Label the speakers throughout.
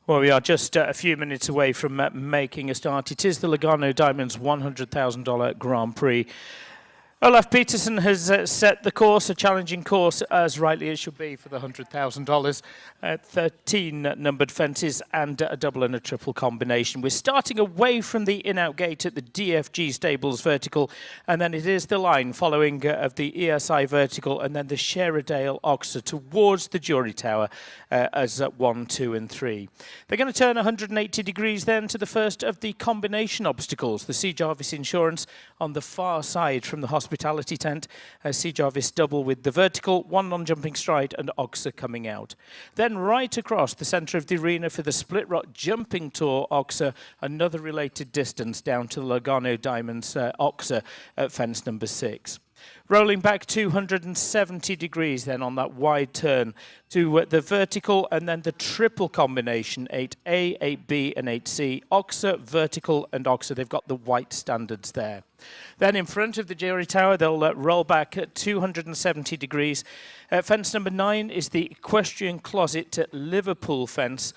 Speaker 1: Well, we are just a few minutes away from making a start. It is the Lugano Diamonds $100,000 Grand Prix. Olaf Peterson has set the course, a challenging course, as rightly it should be for the $100,000. 13 numbered fences and a double and a triple combination. We're starting away from the in-out gate at the DFG Stables vertical, and then it is the line following of the ESI vertical, and then the Sherardale Oxer towards the jury tower as 1, 2 and 3. They're going to turn 180 degrees then to the first of the combination obstacles, the C. Jarvis Insurance on the far side from the hospitality tent. C. Jarvis double with the vertical, one non-jumping stride and Oxer coming out. Then right across the centre of the arena for the Split Rock Jumping Tour Oxer, another related distance down to the Lugano Diamonds Oxer at fence number 6. Rolling back 270 degrees then on that wide turn to the vertical and then the triple combination, 8A, 8B and 8C, Oxer, vertical and Oxer. They've got the white standards there. Then in front of the jury tower, they'll roll back at 270 degrees. Fence number 9 is the Equestrian Closet at Liverpool fence.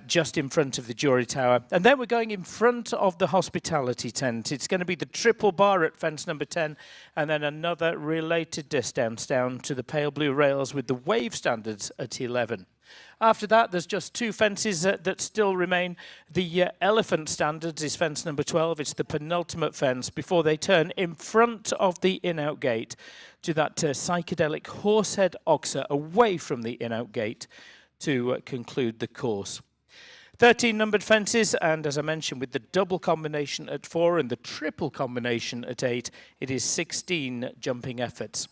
Speaker 1: Just in front of the jury tower. And then we're going in front of the hospitality tent. It's going to be the triple bar at fence number 10 and then another related distance down to the pale blue rails with the wave standards at 11. After that, there's just 2 fences that still remain. The elephant standards is fence number 12. It's the penultimate fence before they turn in front of the in-out gate to that psychedelic horsehead Oxer away from the in-out gate to conclude the course. 13 numbered fences, and as I mentioned, with the double combination at 4 and the triple combination at 8, it is 16 jumping efforts.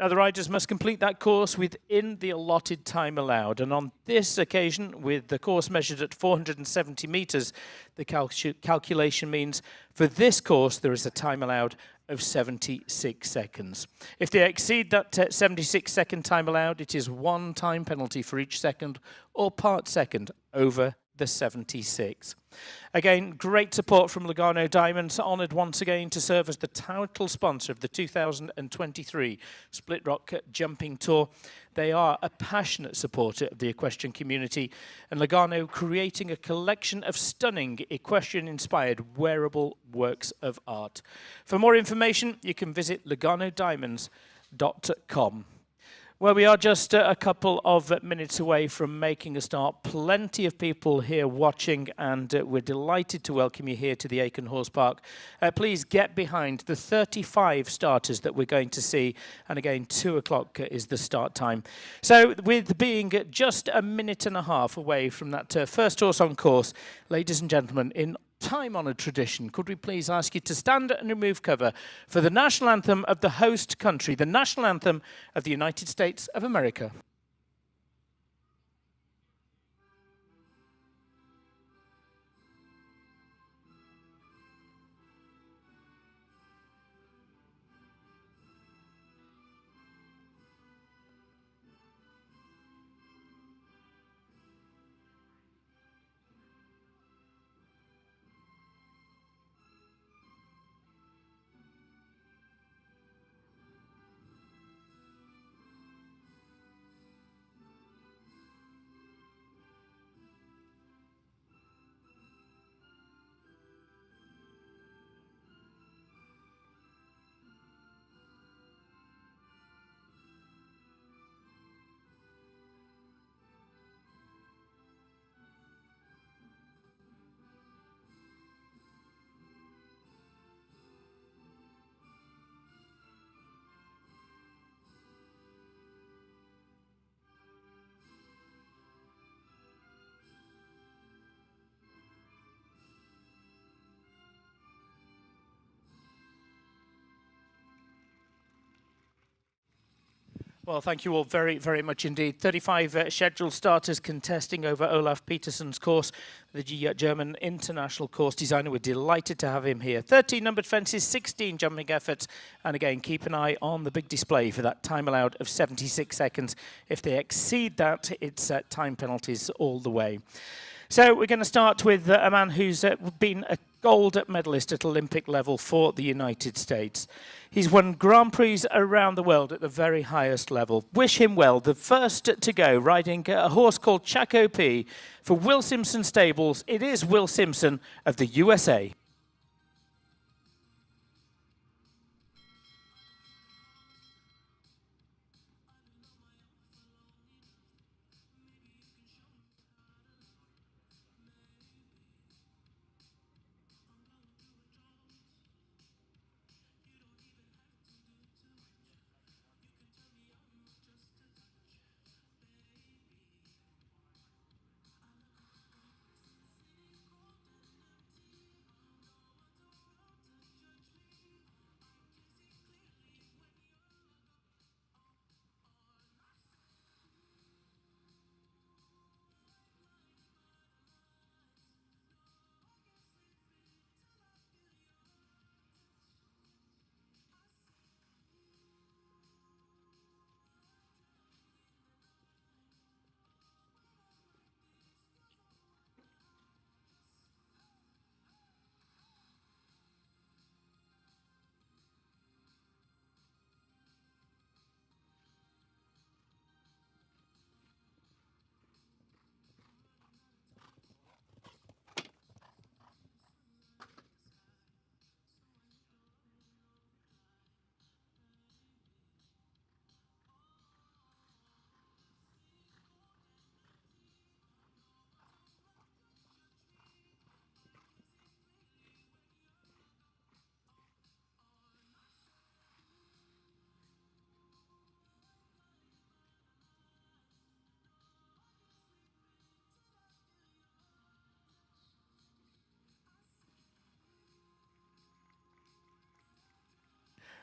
Speaker 1: Now, the riders must complete that course within the allotted time allowed, and on this occasion, with the course measured at 470 metres, the calculation means for this course there is a time allowed of 76 seconds. If they exceed that 76-second time allowed, it is 1 time penalty for each second or part second over the 76. Again, great support from Lugano Diamonds, honoured once again to serve as the title sponsor of the 2023 Split Rock Jumping Tour. They are a passionate supporter of the equestrian community, and Lugano creating a collection of stunning equestrian-inspired wearable works of art. For more information, you can visit luganodiamonds.com. Well, we are just a couple of minutes away from making a start. Plenty of people here watching, and we're delighted to welcome you here to the Aiken Horse Park. Please get behind the 35 starters that we're going to see, and again, 2 o'clock is the start time. So, with being just a minute and a half away from that first horse on course, ladies and gentlemen, in time-honoured tradition, could we please ask you to stand and remove cover for the national anthem of the host country, the national anthem of the United States of America. Well, thank you all very, very much indeed. 35 scheduled starters contesting over Olaf Peterson's course, the German international course designer. We're delighted to have him here. 13 numbered fences, 16 jumping efforts, and again, keep an eye on the big display for that time allowed of 76 seconds. If they exceed that, it's time penalties all the way. So we're going to start with a man who's been gold medalist at Olympic level for the United States. He's won Grand Prix around the world at the very highest level. Wish him well. The first to go, riding a horse called Chaco P for Will Simpson Stables. It is Will Simpson of the USA.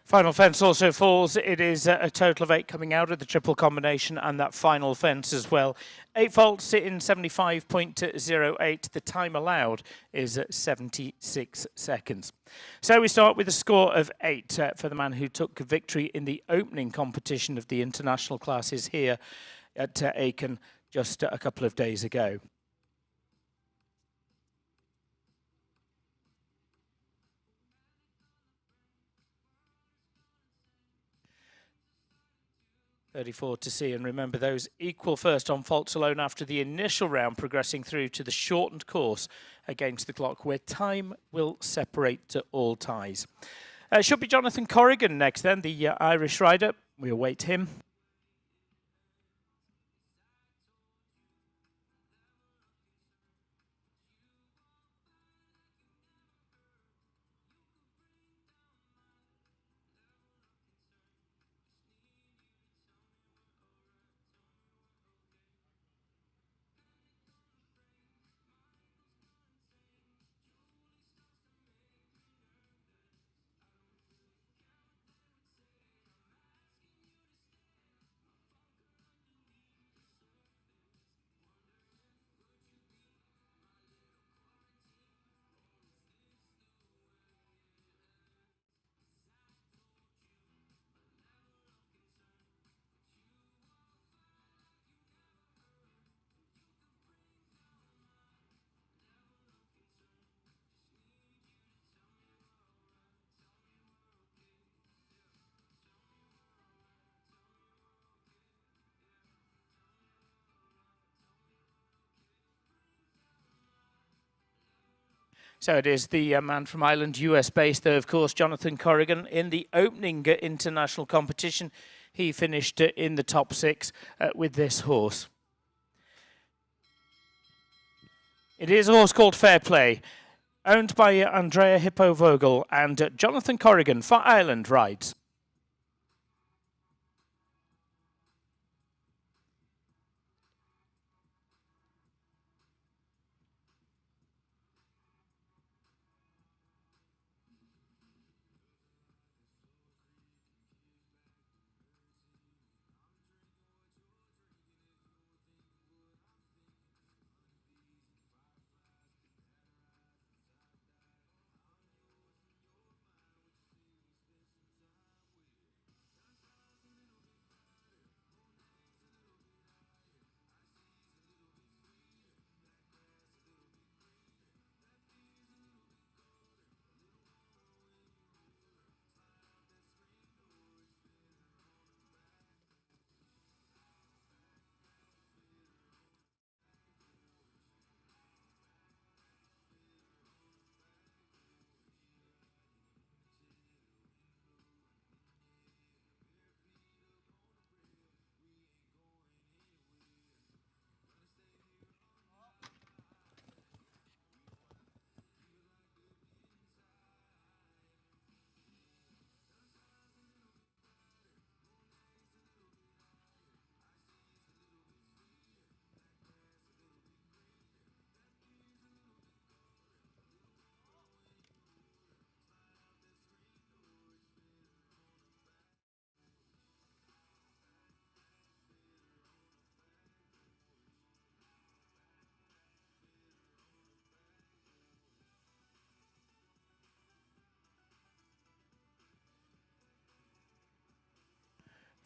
Speaker 1: Final fence also falls. It is a total of 8 coming out of the triple combination and that final fence as well. 8 faults in 75.08. The time allowed is 76 seconds. So we start with a score of 8 for the man who took victory in the opening competition of the international classes here at Aiken just a couple of days ago. .34 to see, and remember those equal first on faults alone after the initial round, progressing through to the shortened course against the clock where time will separate to all ties. Should be Jonathan Corrigan next then, the Irish rider. We await him. So it is the man from Ireland, US based, though, of course, Jonathan Corrigan. In the opening international competition, he finished in the top 6 with this horse. It is a horse called Fair Play, owned by Andrea Hippo-Vogel, and Jonathan Corrigan for Ireland rides.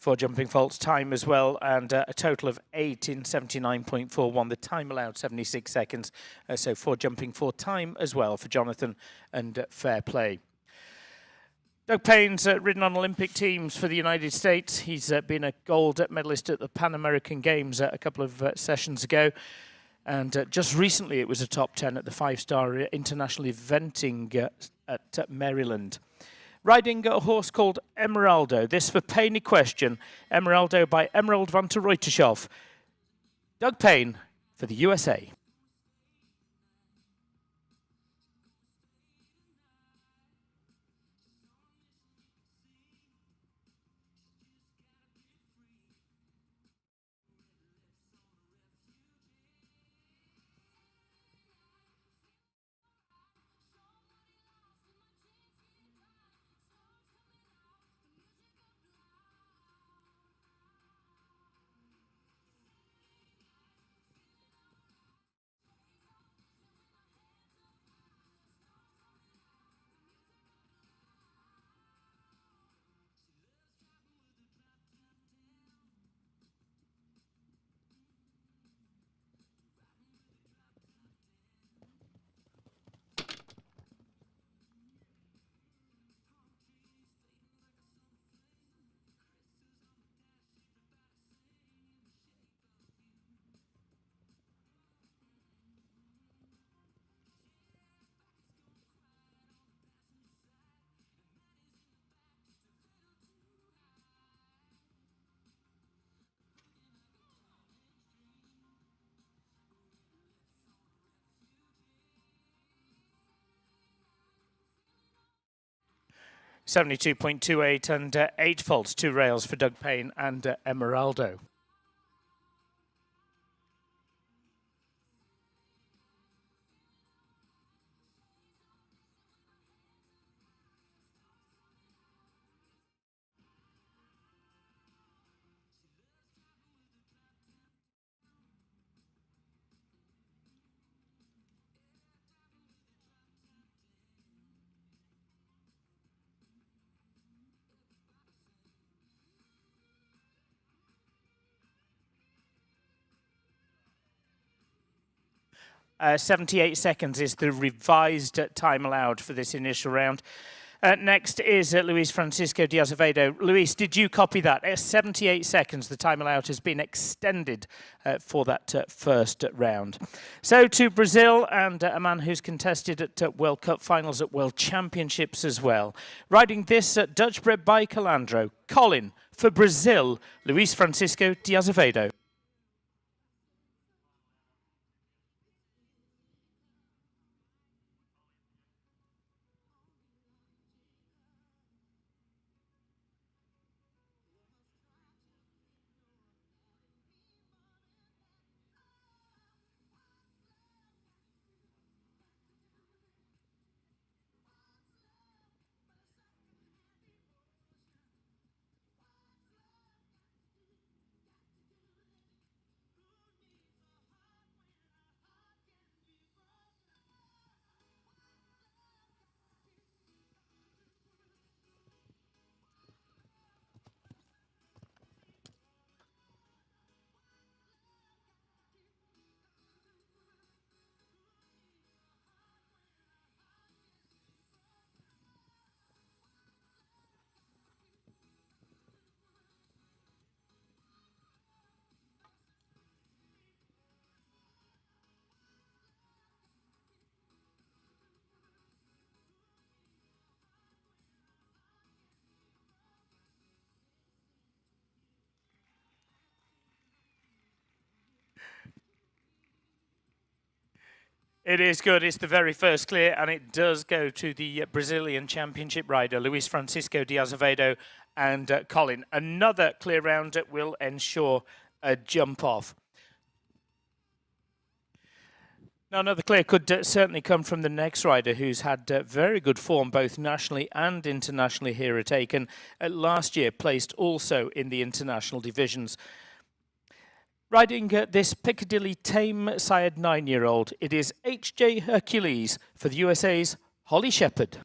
Speaker 1: for jumping faults time as well, and a total of 8 in 79.41. The time allowed 76 seconds, so for jumping for time as well for Jonathan, and fair play. Doug Payne's ridden on Olympic teams for the United States. He's been a gold medalist at the Pan American Games a couple of sessions ago. And just recently it was a top 10 at the 5-star international eventing at Maryland. Riding a horse called Emeraldo. This for Payne question. Emeraldo by Emerald van der Ruytershoff. Doug Payne for the USA. .72.28 and 8 faults, 2 rails for Doug Payne and Emeraldo. .78 seconds is the revised time allowed for this initial round. Next is Luis Francisco de Azevedo. Luis, did you copy that? 78 seconds, the time allowed has been extended for that first round. So to Brazil, and a man who's contested at World Cup finals, at World Championships as well. Riding this Dutch bred by Calandro, Colin, for Brazil, Luis Francisco de Azevedo. It is good. It's the very first clear, and it does go to the Brazilian Championship rider, Luis Francisco de Azevedo and Colin. Another clear round will ensure a jump off. Now, another clear could certainly come from the next rider, who's had very good form both nationally and internationally here at Aiken. Last year, placed also in the international divisions. Riding this Piccadilly Tame sired 9-year-old, it is H.J. Hercules for the USA's Holly Shepherd.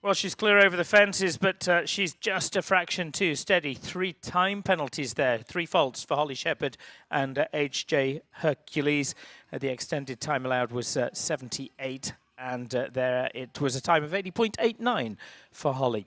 Speaker 1: Well, she's clear over the fences, but she's just a fraction too steady. 3 time penalties there, 3 faults for Holly Shepherd and HJ Hercules. The extended time allowed was 78, and there it was a time of 80.89 for Holly.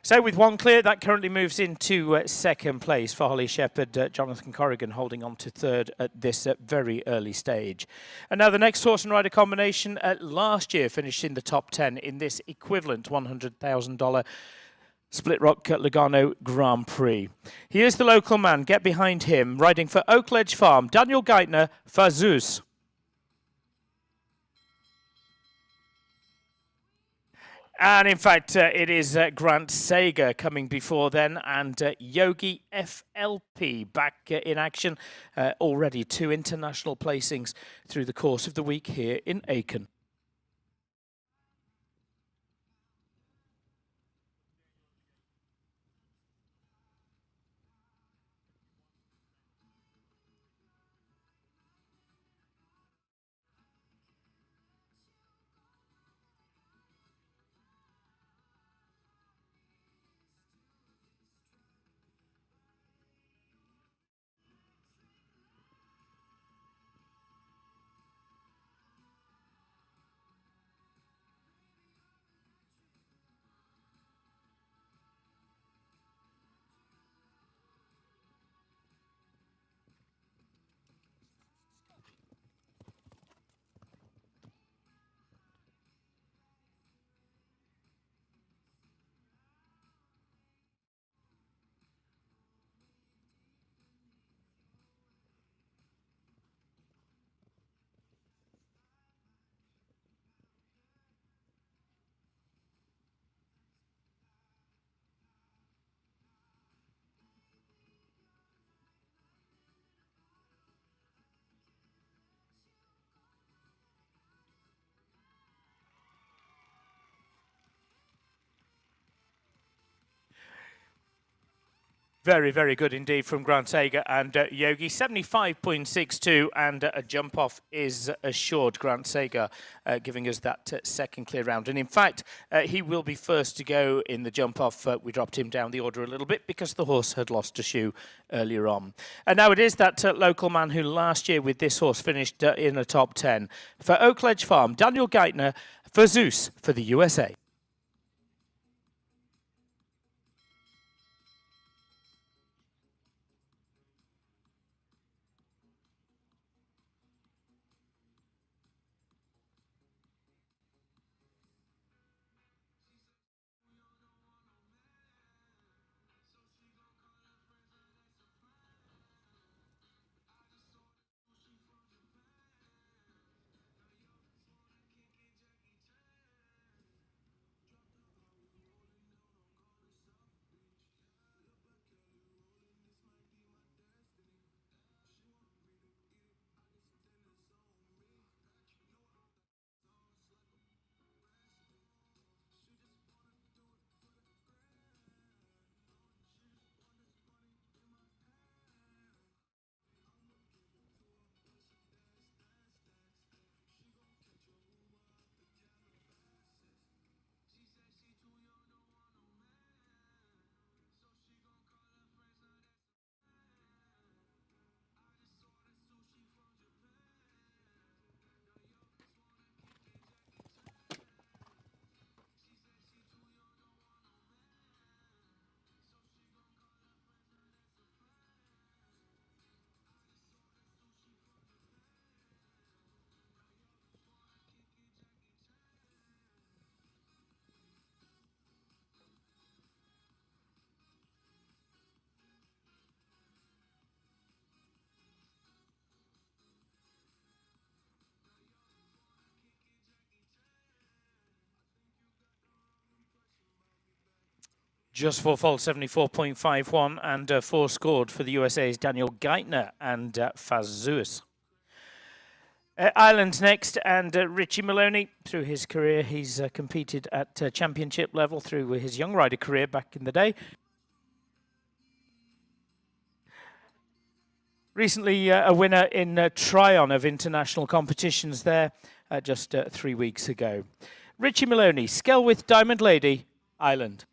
Speaker 1: So with 1 clear, that currently moves into second place for Holly Shepherd. Jonathan Corrigan holding on to third at this very early stage. And now the next horse and rider combination last year finished in the top 10 in this equivalent $100,000 Split Rock Lugano Grand Prix. Here's the local man. Get behind him. Riding for Oakledge Farm, Daniel Geithner, Fazus. And in fact, it is Grant Sager coming before then, and Yogi FLP back in action. Already 2 international placings through the course of the week here in Aiken. Very, very good indeed from Grant Sager and Yogi. 75.62, and a jump off is assured. Grant Sager giving us that second clear round. And in fact, he will be first to go in the jump off. We dropped him down the order a little bit because the horse had lost a shoe earlier on. And now it is that local man who last year with this horse finished in the top 10. For Oakledge Farm, Daniel Geithner, for Zeus for the USA. Just 4 fault, 74.51, and 4 scored for the USA's Daniel Geithner and Fazus. Ireland next, and Richie Maloney, through his career, he's competed at championship level through his young rider career back in the day. Recently a winner in Tryon of international competitions there just 3 weeks ago. Richie Maloney, Skelwith Diamond Lady, Island.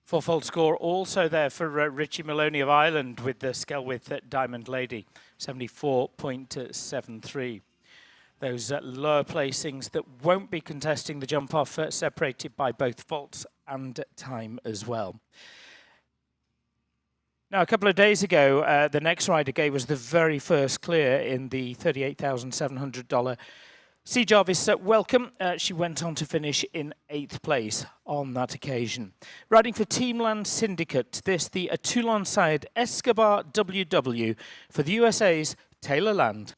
Speaker 1: Four-fold score also there for Richie Maloney of Ireland with the Skelwith Diamond Lady, 74.73. Those lower placings that won't be contesting the jump off separated by both faults and time as well. Now, a couple of days ago, the next rider gave us the very first clear in the $38,700 C. Jarvis, welcome. She went on to finish in 8th place on that occasion. Riding for Teamland Syndicate, this the Toulon-side Escobar WW for the USA's Taylor Land.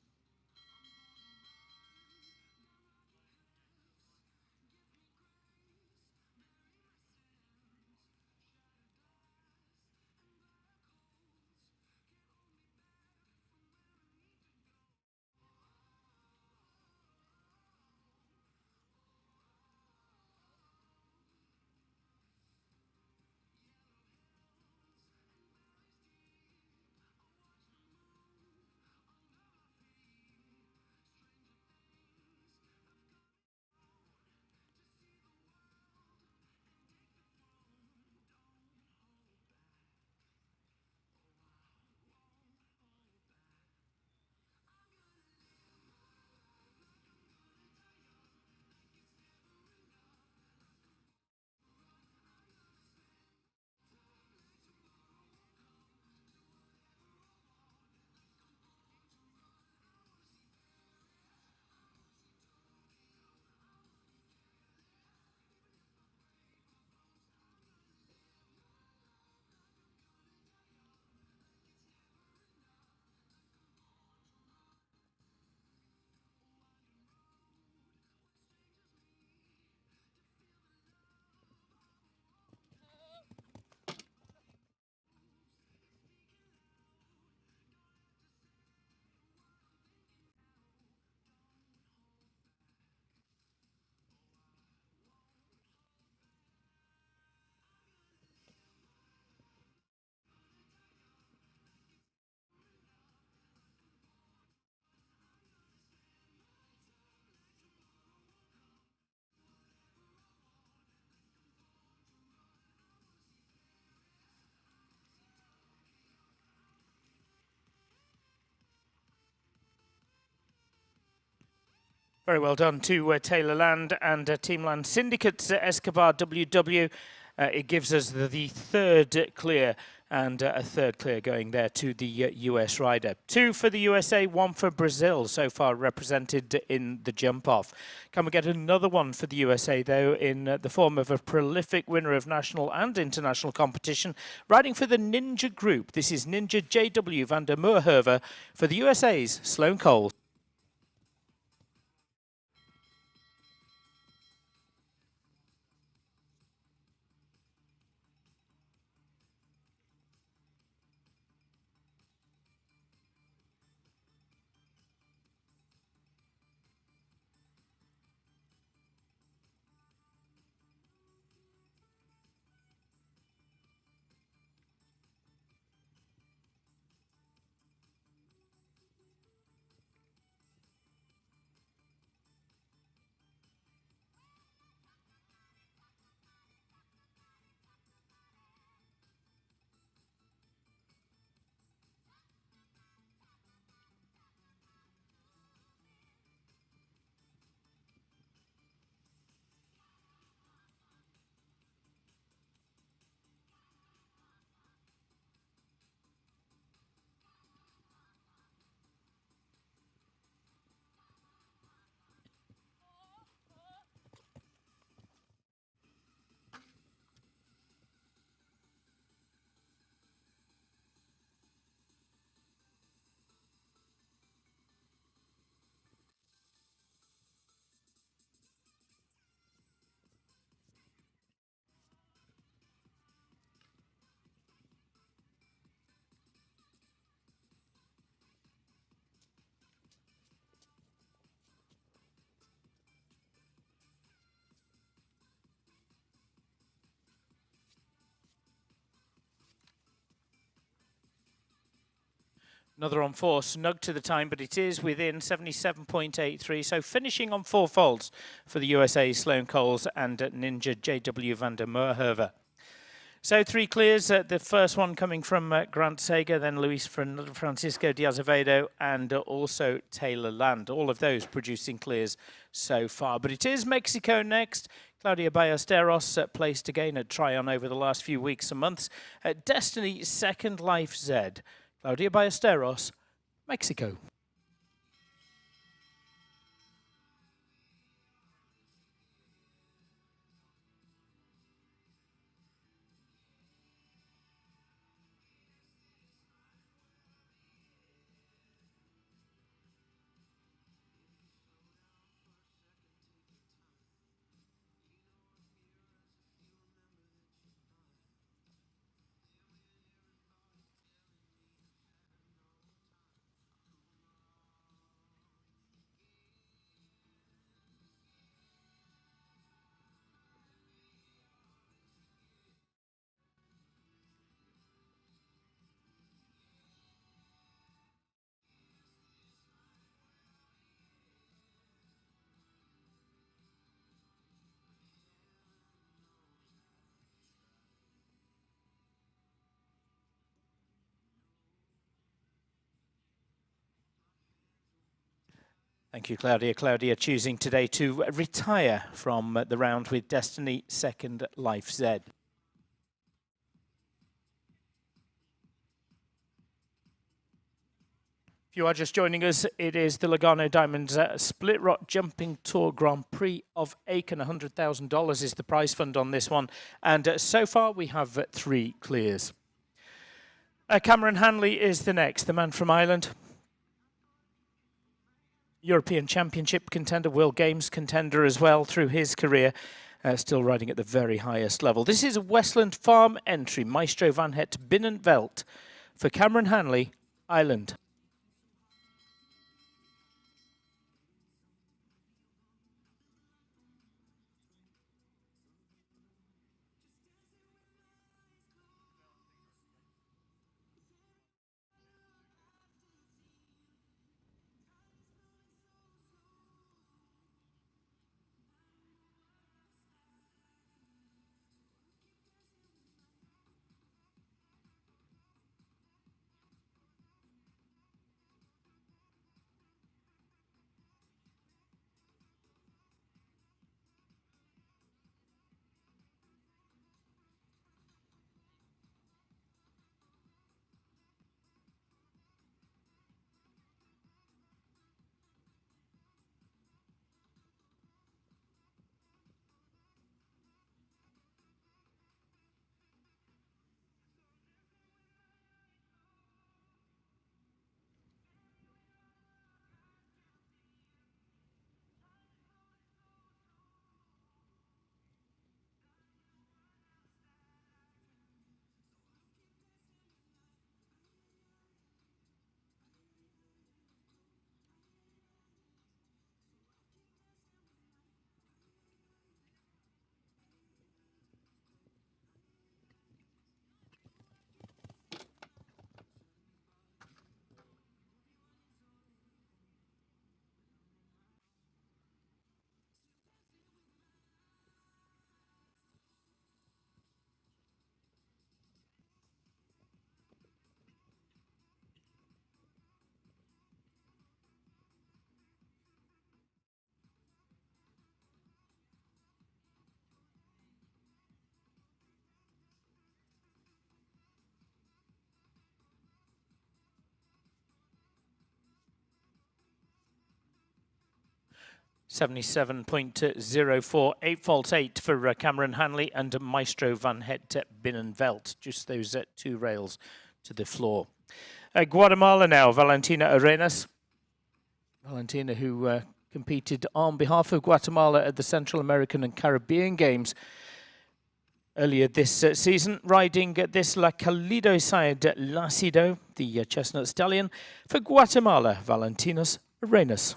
Speaker 1: Very well done to Taylor Land and Teamland Syndicate's Escobar WW. It gives us the third clear, and a third clear going there to the US rider. 2 for the USA, 1 for Brazil, so far represented in the jump-off. Can we get another one for the USA, though, in the form of a prolific winner of national and international competition, riding for the Ninja Group. This is Ninja JW van der Merwe for the USA's Sloane Coles. Another on 4, snug to the time, but it is within 77.83. So finishing on 4 faults for the USA Sloane Coles and Ninja JW van der Merwe. So 3 clears, the first one coming from Grant Sager, then Luis Francisco de Azevedo, and also Taylor Land. All of those producing clears so far. But it is Mexico next. Claudia Ballesteros placed again at Tryon over the last few weeks and months. Destiny Second Life Z. Claudia Ballesteros, Mexico. Thank you, Claudia. Claudia choosing today to retire from the round with Destiny Second Life Z. If you are just joining us, it is the Lugano Diamonds Split Rock Jumping Tour Grand Prix of Aiken. $100,000 is the prize fund on this one. And so far we have 3 clears. Cameron Hanley is the next, the man from Ireland. European Championship contender, World Games contender as well through his career, still riding at the very highest level. This is a Westland Farm entry, Maestro Van Het Binnenveld for Cameron Hanley, Ireland. 77.04. 8 faults 8 for Cameron Hanley and Maestro van Het Binnenveld. Just those 2 rails to the floor. Guatemala now, Valentina Arenas. Valentina, who competed on behalf of Guatemala at the Central American and Caribbean Games earlier this season, riding this La Calido side Lacido, the chestnut stallion, for Guatemala, Valentinas Arenas.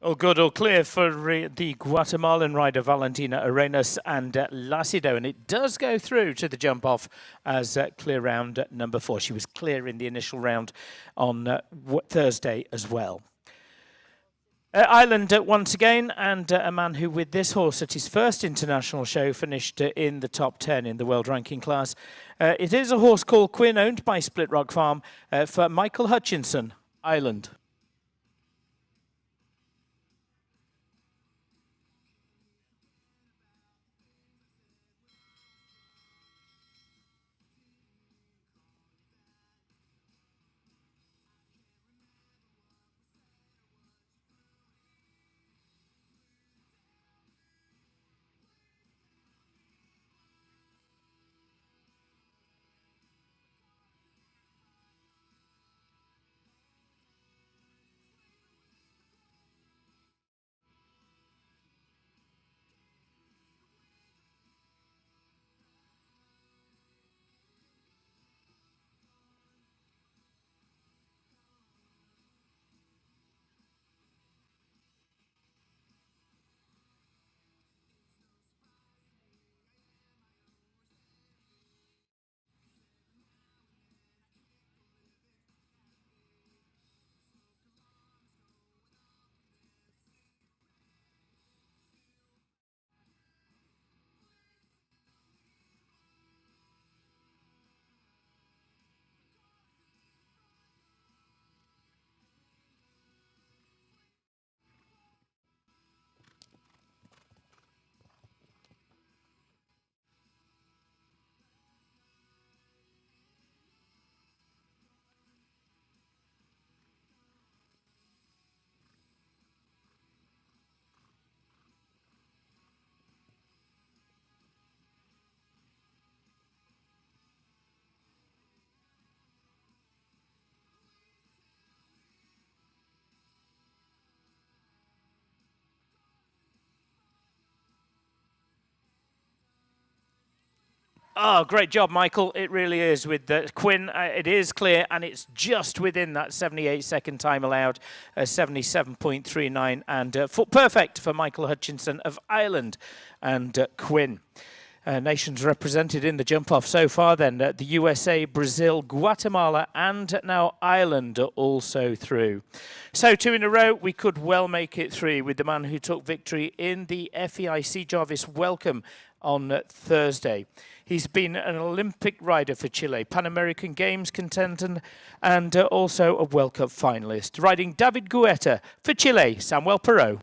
Speaker 1: All good, all clear for the Guatemalan rider Valentina Arenas and Lacido, and it does go through to the jump off as clear round number 4. She was clear in the initial round on Thursday as well. Ireland once again, and a man who with this horse at his first international show finished in the top 10 in the world ranking class. It is a horse called Quinn, owned by Split Rock Farm, for Michael Hutchinson, Ireland. Oh, great job, Michael. It really is with Quinn. It is clear, and it's just within that 78-second time allowed, 77.39, and perfect for Michael Hutchinson of Ireland and Quinn. nations represented in the jump-off so far then. The USA, Brazil, Guatemala and now Ireland are also through. So 2 in a row, we could well make it 3 with the man who took victory in the FEI Sea Jarvis Welcome on Thursday. He's been an Olympic rider for Chile, Pan American Games contestant and also a World Cup finalist. Riding David Guetta for Chile, Samuel Perot.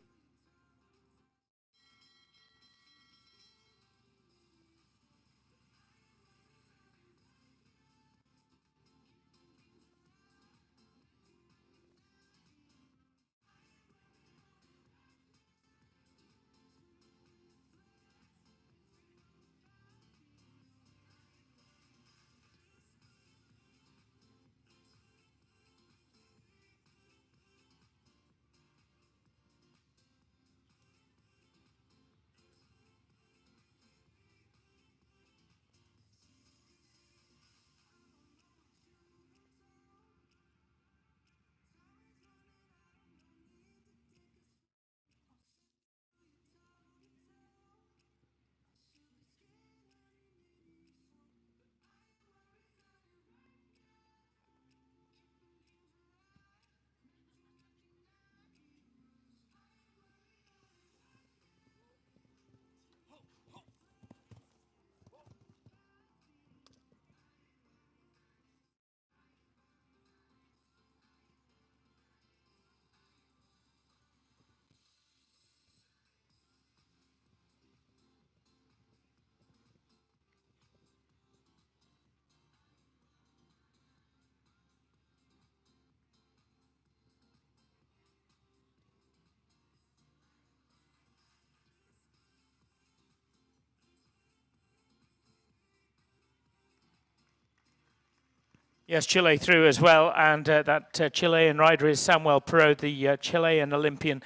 Speaker 1: Yes, Chile through as well, and that Chilean rider is Samuel Perot, the Chilean Olympian,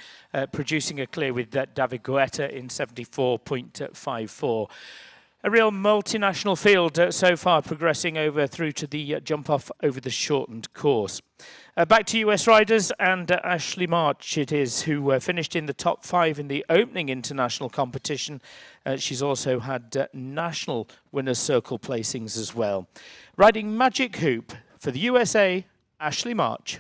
Speaker 1: producing a clear with David Guetta in 74.54. A real multinational field so far, progressing over through to the jump-off over the shortened course. Back to US riders, and Ashley March it is, who finished in the top 5 in the opening international competition. She's also had national winners' circle placings as well. Riding Magic Hoop for the USA, Ashley March.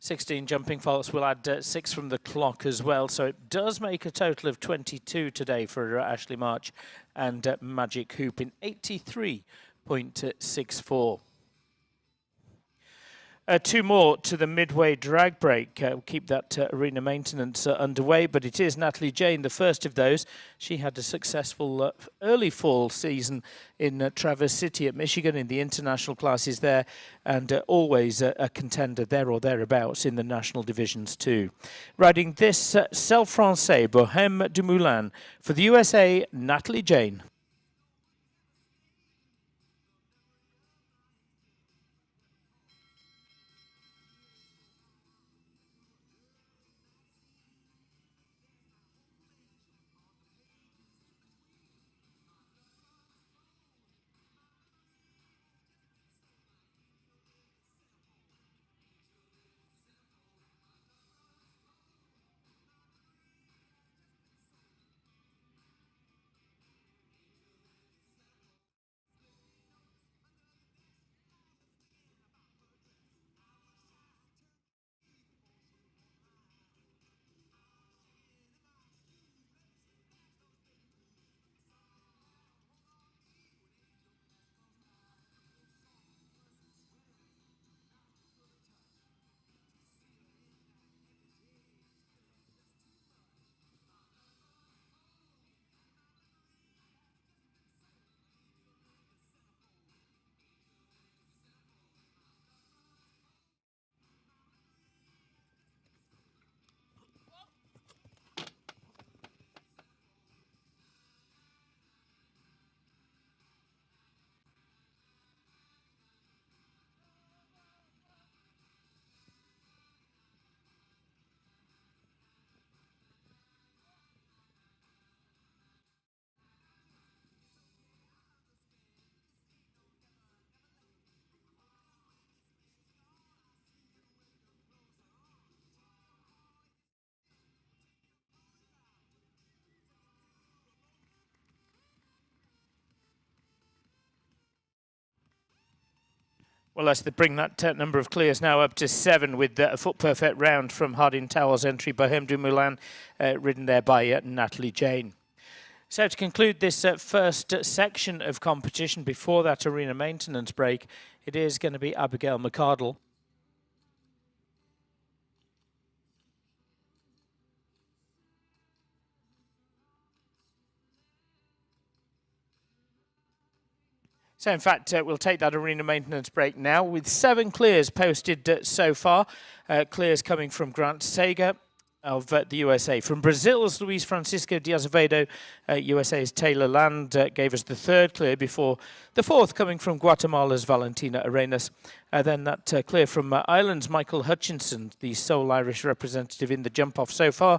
Speaker 1: 16 jumping faults. We'll add 6 from the clock as well. So it does make a total of 22 today for Ashley March and Magic Hoop in 83.64. Two more to the midway drag break. We'll keep that arena maintenance underway, but it is Natalie Jane, the first of those. She had a successful early fall season in Traverse City at Michigan in the international classes there, and always a contender there or thereabouts in the national divisions too. Riding this Celle Francais Bohème du Moulin for the USA, Natalie Jane. Well, as they bring that number of clears now up to 7 with a foot perfect round from Harding Tower's entry, Bohème du Moulin, ridden there by Natalie Jane. So to conclude this first section of competition before that arena maintenance break, it is going to be Abigail McArdle. So, in fact, we'll take that arena maintenance break now with 7 clears posted so far. Clears coming from Grant Sager of the USA. From Brazil's Luis Francisco de Azevedo, USA's Taylor Land gave us the 3rd clear before the 4th coming from Guatemala's Valentina Arenas. Then that clear from Ireland's Michael Hutchinson, the sole Irish representative in the jump-off so far.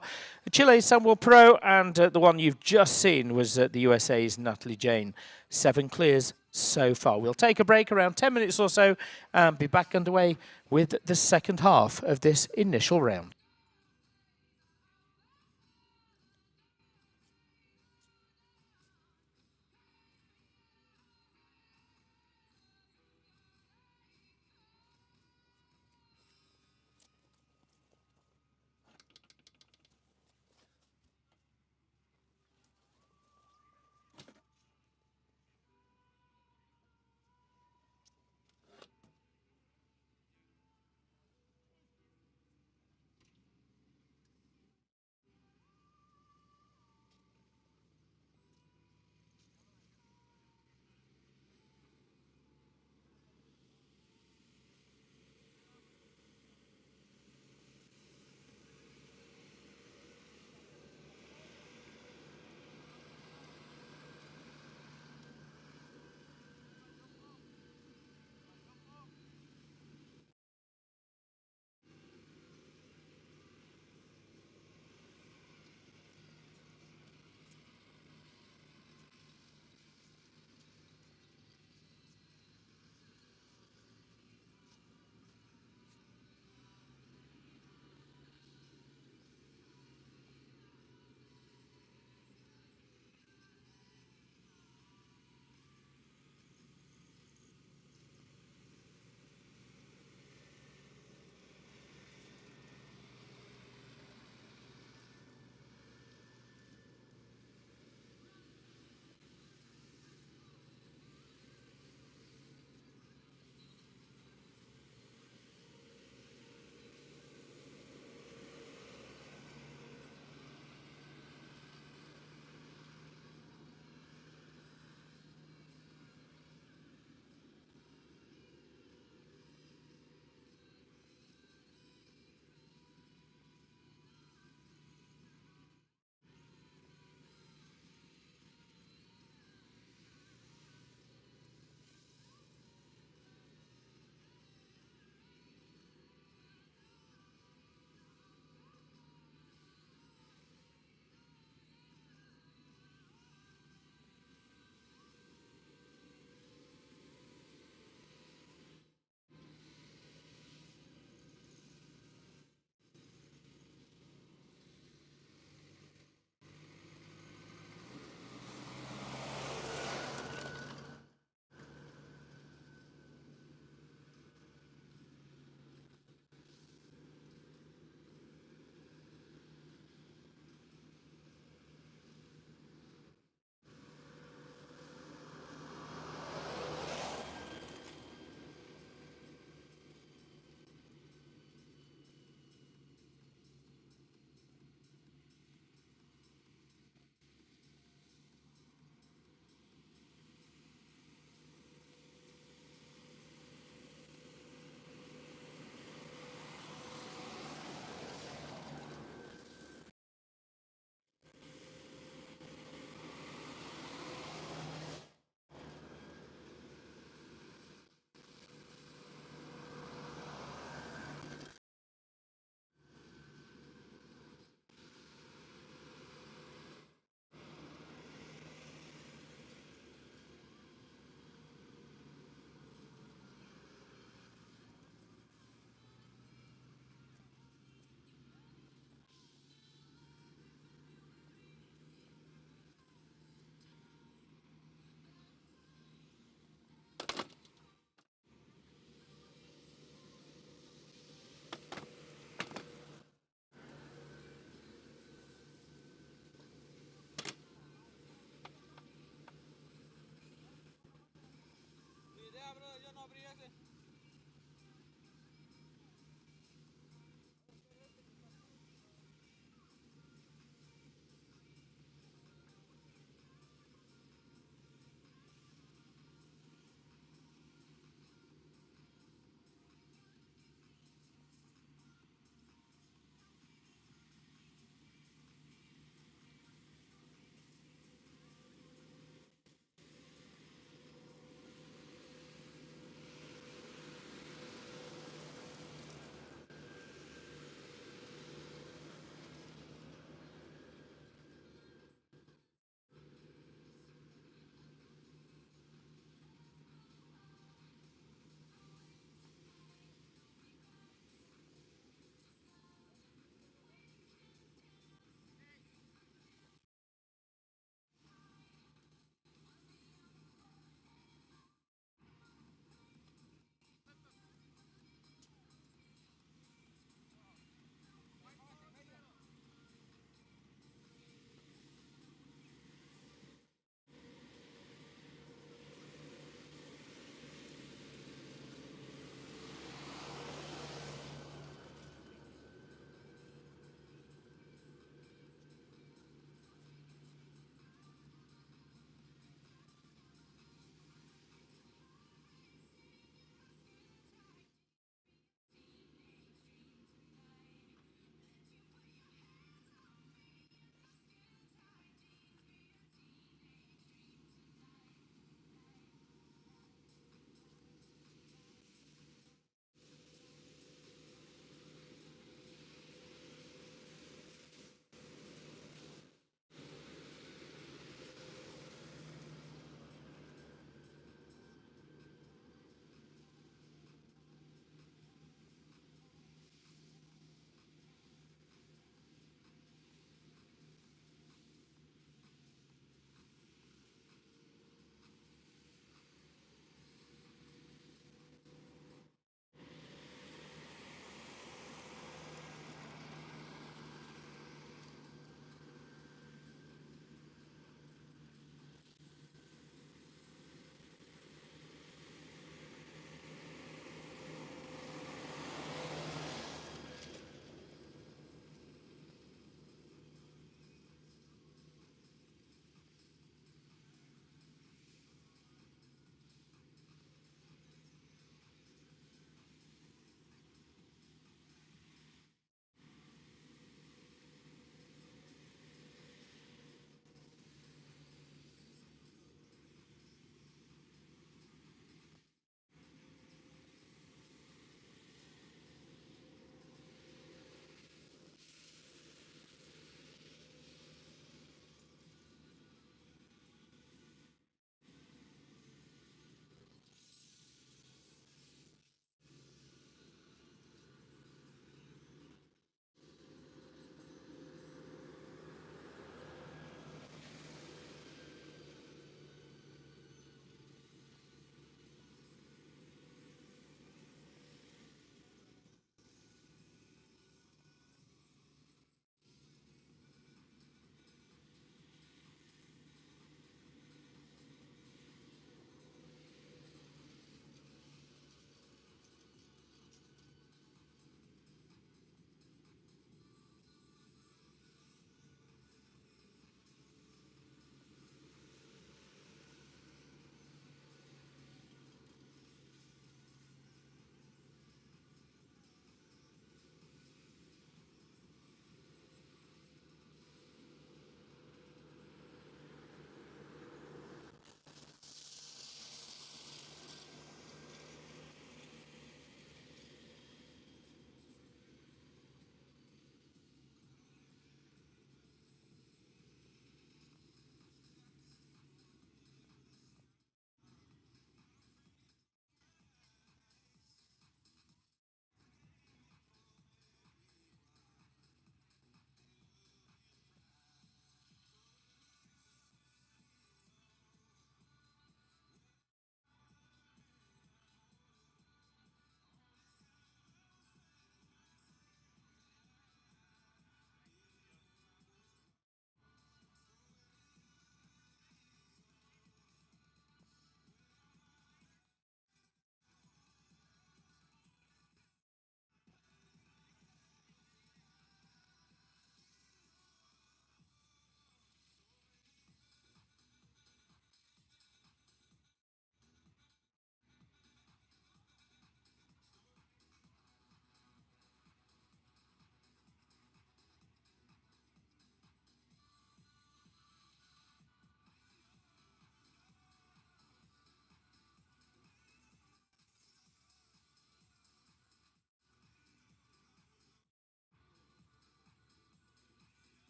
Speaker 1: Chile's Samuel Pro, and the one you've just seen was the USA's Natalie Jane. 7 clears so far. We'll take a break around 10 minutes or so and be back underway with the second half of this initial round.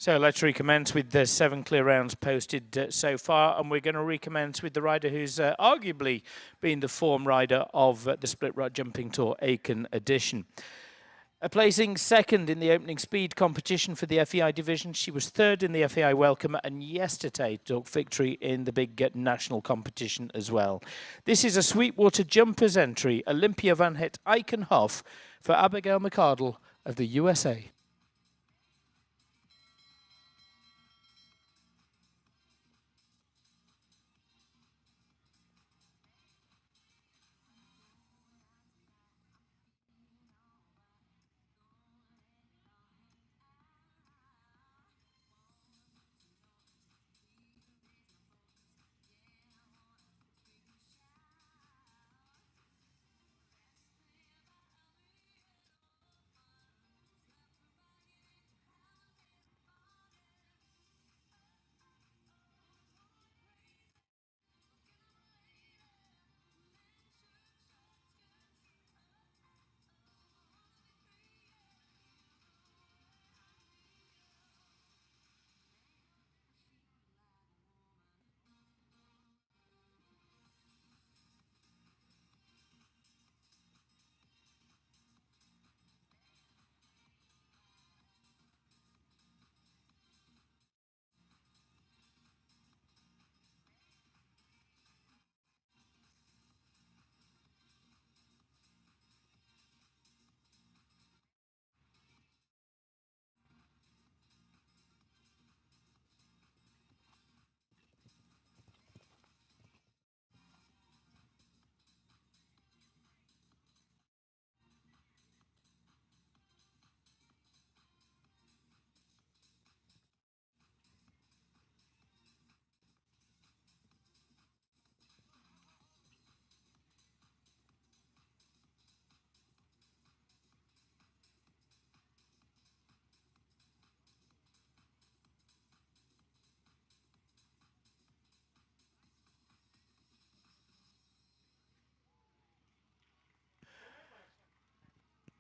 Speaker 1: So let's recommence with the 7 clear rounds posted so far, and we're going to recommence with the rider who's arguably been the form rider of the Split Rut Jumping Tour Aiken edition. Placing second in the opening speed competition for the FEI division. She was third in the FEI Welcome and yesterday took victory in the big national competition as well. This is a Sweetwater Jumpers entry, Olympia Van Het Eikenhoff for Abigail McArdle of the USA.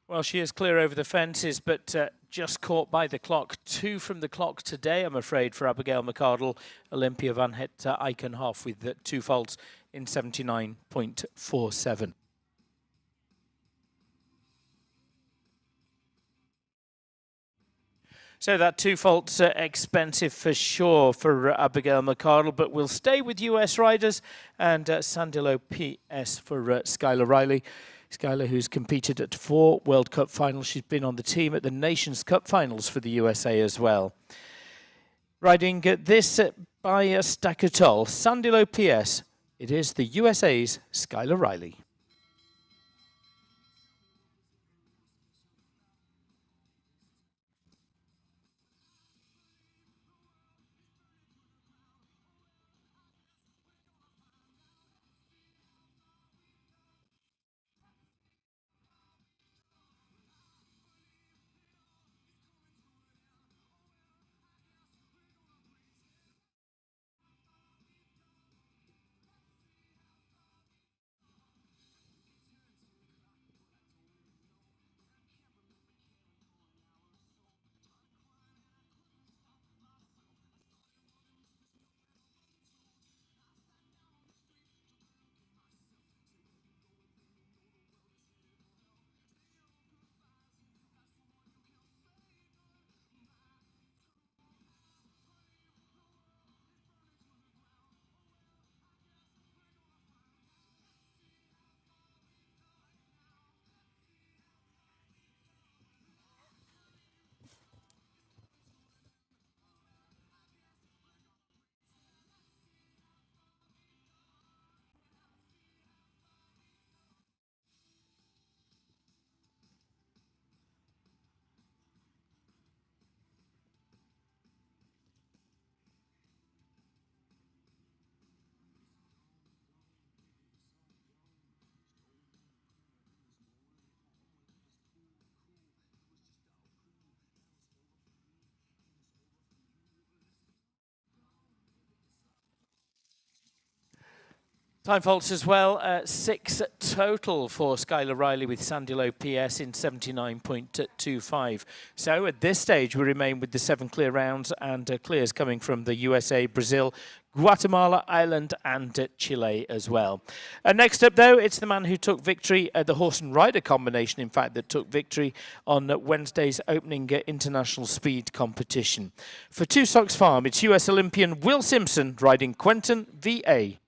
Speaker 1: Well, she is clear over the fences, but just caught by the clock. 2 from the clock today, I'm afraid, for Abigail McArdle. Olympia Van Het Eikenhoff with 2 faults in 79.47. So that 2 faults expensive for sure for Abigail McArdle, but we'll stay with US riders and Sandilo PS for Skylar Riley. Skylar, who's competed at 4 World Cup finals. She's been on the team at the Nations Cup finals for the USA as well. Riding this by Stackatol, Sandilo PS. It is the USA's Skylar Riley. Time faults as well, 6 total for Skylar Riley with Sandilo PS in 79.25. So at this stage, we remain with the 7 clear rounds and clears coming from the USA, Brazil, Guatemala, Ireland and Chile as well. Next up, though, it's the man who took victory, the horse and rider combination, in fact, that took victory on Wednesday's opening international speed competition. For Two Socks Farm, it's US Olympian Will Simpson riding Quentin VA.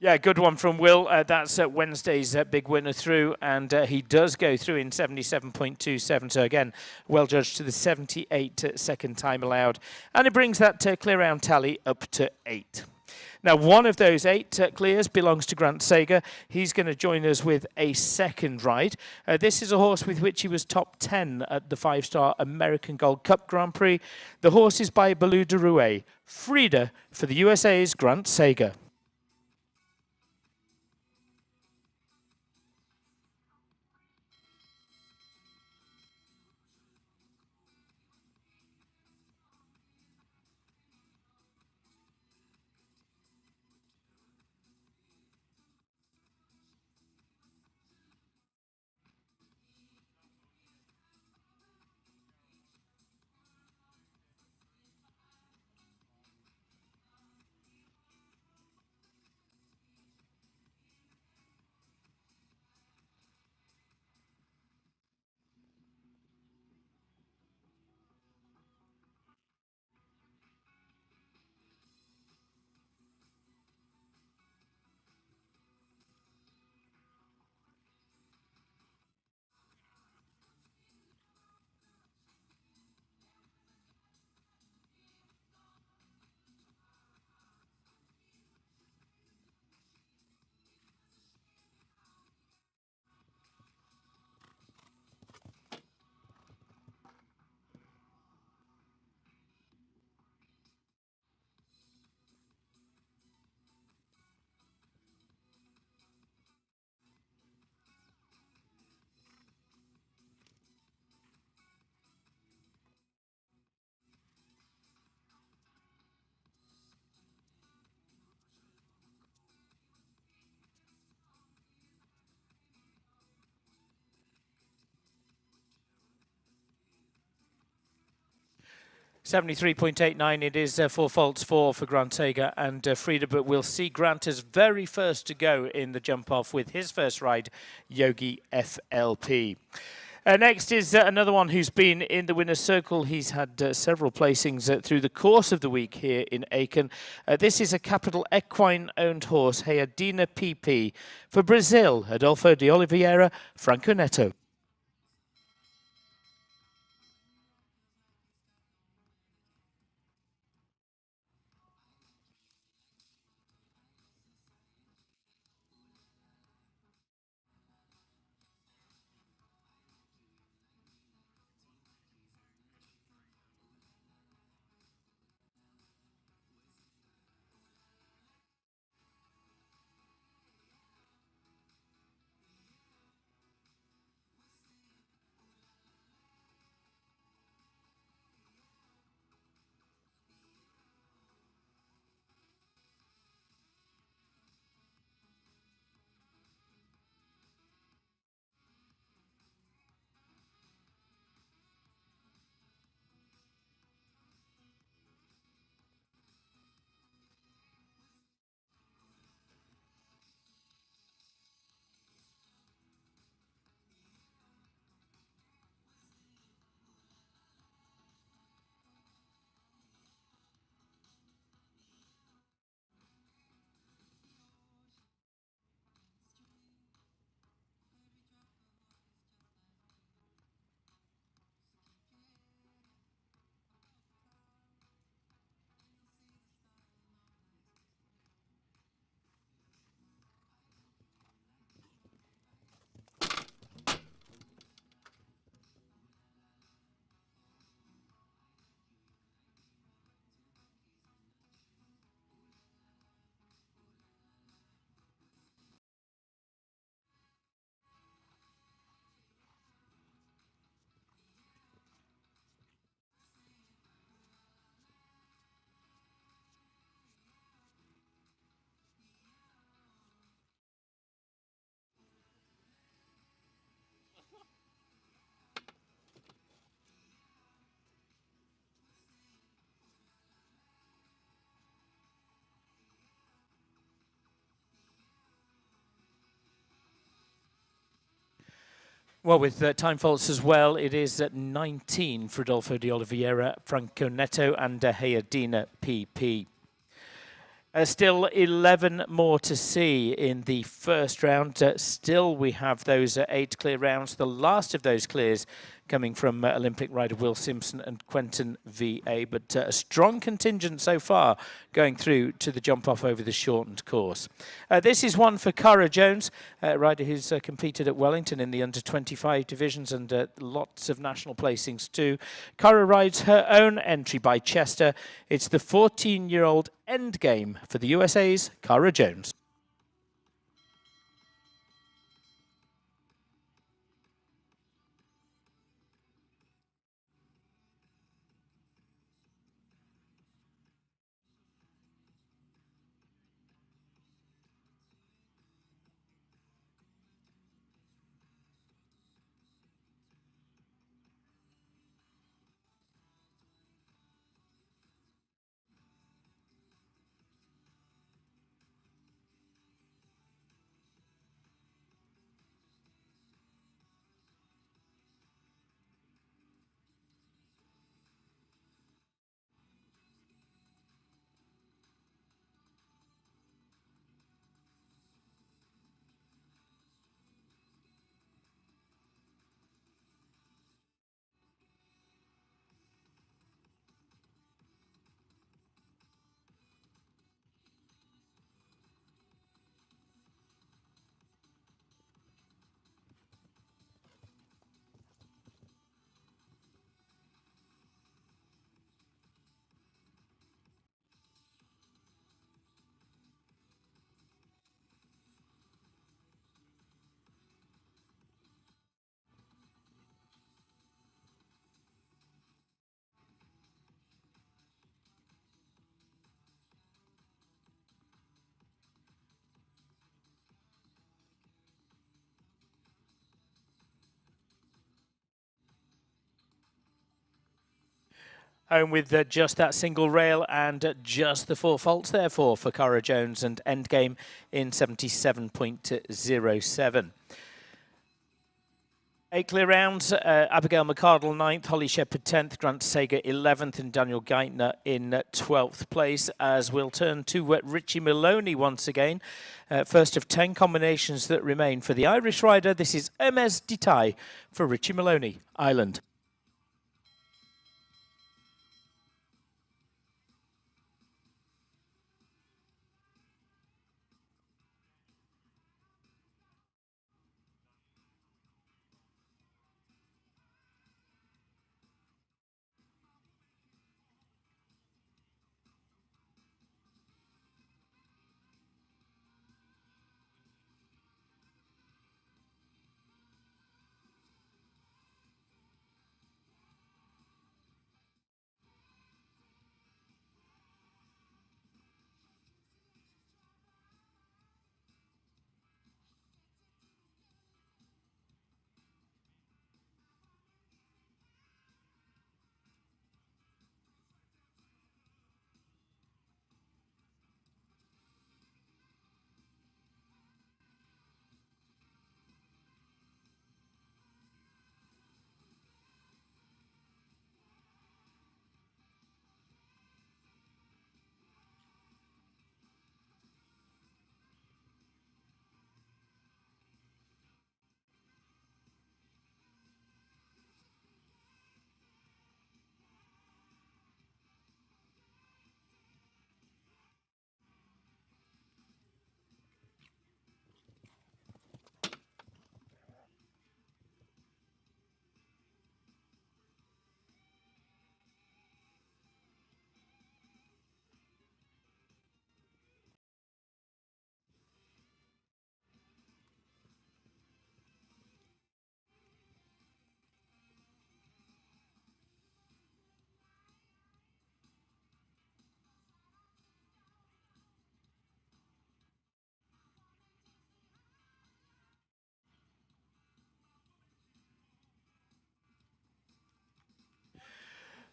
Speaker 1: Yeah, good one from Will. That's Wednesday's big winner through, and he does go through in 77.27. So again, well judged to the 78-second time allowed. And it brings that clear round tally up to 8. Now, one of those 8 clears belongs to Grant Sager. He's going to join us with a second ride. This is a horse with which he was top 10 at the 5-star American Gold Cup Grand Prix. The horse is by Balou de Rouet. Frida for the USA's Grant Sager. $73.89 it is 4 faults for Grant Sager and Frida, but we'll see Grant as very first to go in the jump off with his first ride, Yogi FLP. Next is another one who's been in the winner's circle. He's had several placings through the course of the week here in Aiken. This is a Capital Equine-owned horse, Hayadina PP. For Brazil, Adolfo de Oliveira, Franco Neto. Well, with time faults as well, it is at 19 for Rodolfo de Oliveira, Franco Neto and Hayadina PP. Still 11 more to see in the first round. Still, we have those 8 clear rounds. The last of those clears coming from Olympic rider Will Simpson and Quentin VA. But a strong contingent so far going through to the jump off over the shortened course. This is one for Cara Jones, a rider who's competed at Wellington in the under-25 divisions and lots of national placings too. Cara rides her own entry by Chester. It's the 14-year-old Endgame for the USA's Cara Jones. Home with just that single rail and just the 4 faults, therefore, for Cara Jones and Endgame in 77.07. 8 clear rounds, Abigail McCardle 9th, Holly Shepherd 10th, Grant Sager 11th and Daniel Geithner in 12th place, as we'll turn to Richie Maloney once again. First of 10 combinations that remain for the Irish rider. This is Hermes Detail for Richie Maloney, Ireland.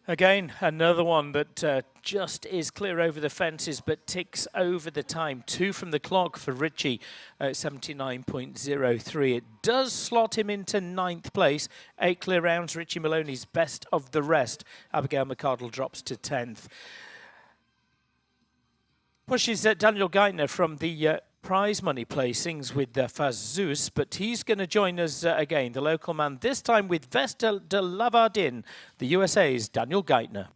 Speaker 1: Again, another one that just is clear over the fences but ticks over the time. 2 from the clock for Richie at 79.03. It does slot him into 9th place. 8 clear rounds. Richie Maloney's best of the rest. Abigail McCardle drops to 10th. Pushes Daniel Geithner from the prize money placings with Faz but he's going to join us again, the local man, this time with Vesta de Lavardin, the USA's Daniel Geithner.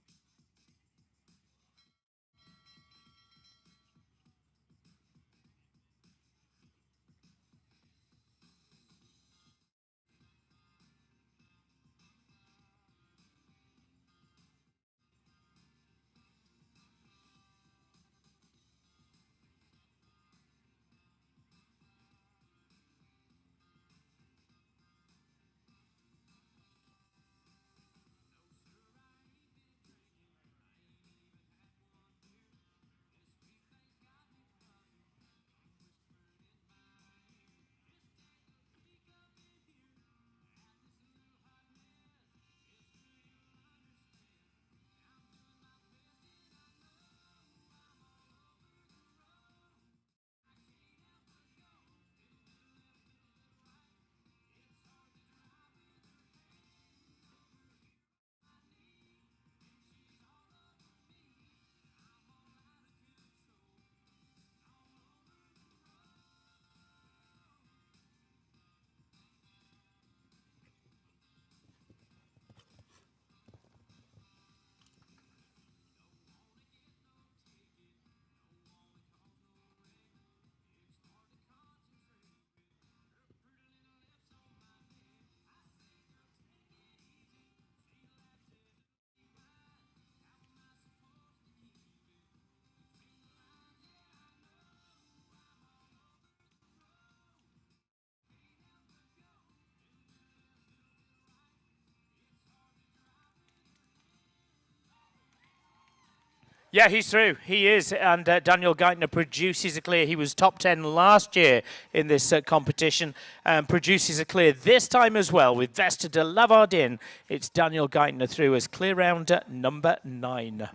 Speaker 1: Yeah, he's through. He is. And Daniel Geithner produces a clear. He was top 10 last year in this competition and produces a clear this time as well with Vesta de Lavardin. It's Daniel Geithner through as clear round number 9.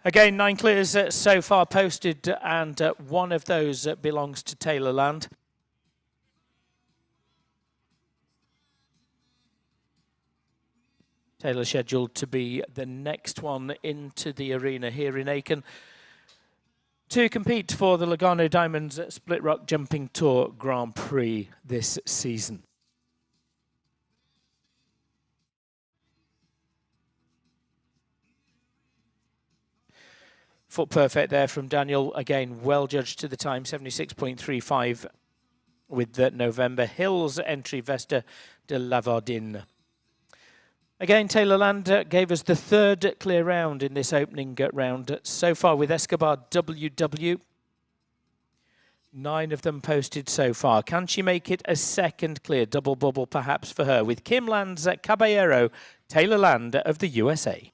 Speaker 1: Again, 9 clears so far posted, and one of those belongs to Taylor Land. Taylor scheduled to be the next one into the arena here in Aiken to compete for the Lugano Diamonds Split Rock Jumping Tour Grand Prix this season. Foot perfect there from Daniel. Again, well judged to the time, 76.35 with the November Hills entry, Vesta de Lavardin. Again, Taylor Land gave us the 3rd clear round in this opening round so far with Escobar WW. 9 of them posted so far. Can she make it a 2nd clear? Double bubble perhaps for her with Kim Land's Caballero, Taylor Land of the USA.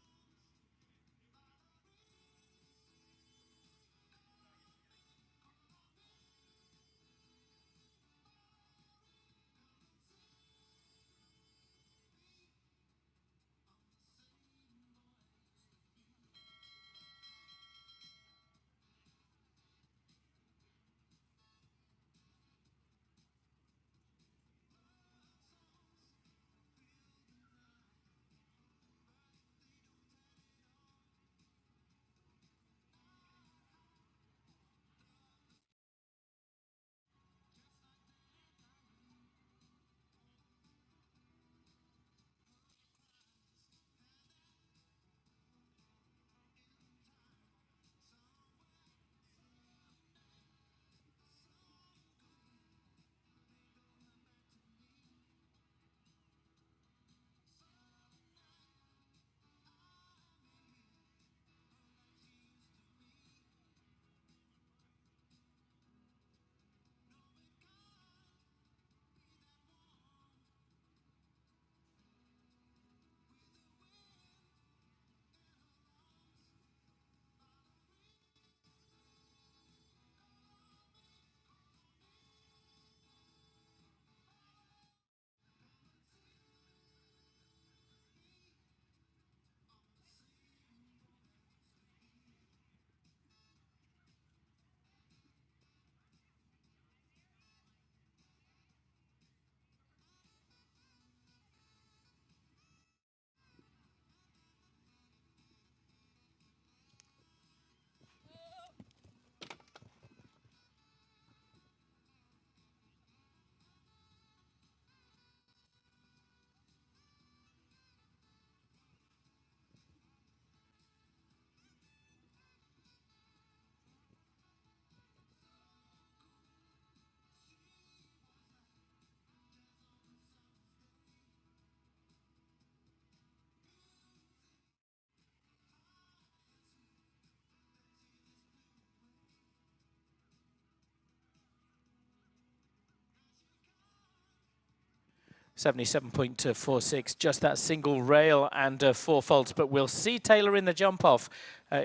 Speaker 1: 77.46, just that single rail and 4 faults. But we'll see Taylor in the jump off.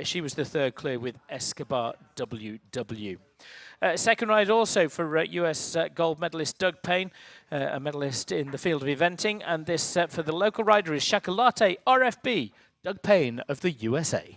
Speaker 1: She was the third clear with Escobar WW. Second ride also for US gold medalist Doug Payne, a medalist in the field of eventing. And this for the local rider is Chocolate RFB, Doug Payne of the USA.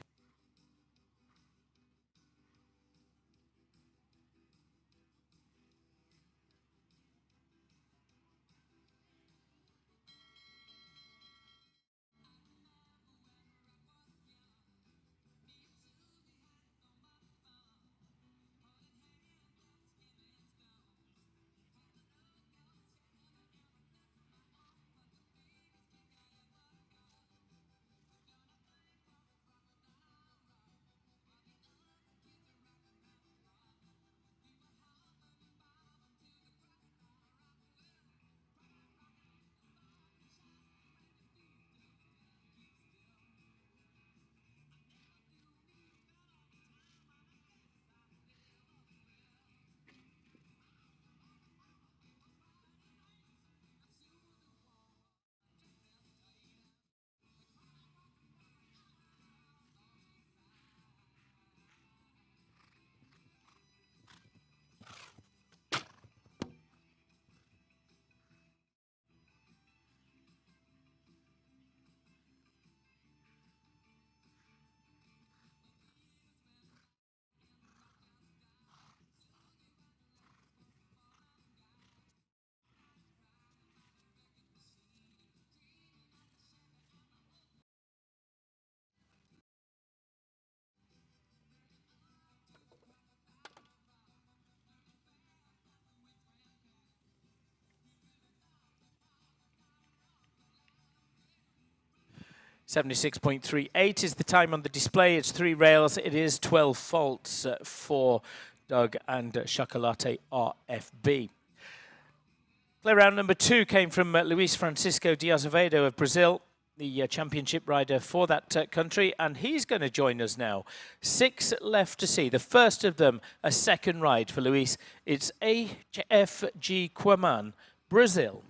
Speaker 1: 76.38 is the time on the display. It's 3 rails. It is 12 faults for Doug and Chocolate RFB. Clear round number 2 came from Luis Francisco de Azevedo of Brazil, the championship rider for that country, and he's going to join us now. 6 left to see. The first of them, a second ride for Luis. It's AFG Quaman, Brazil.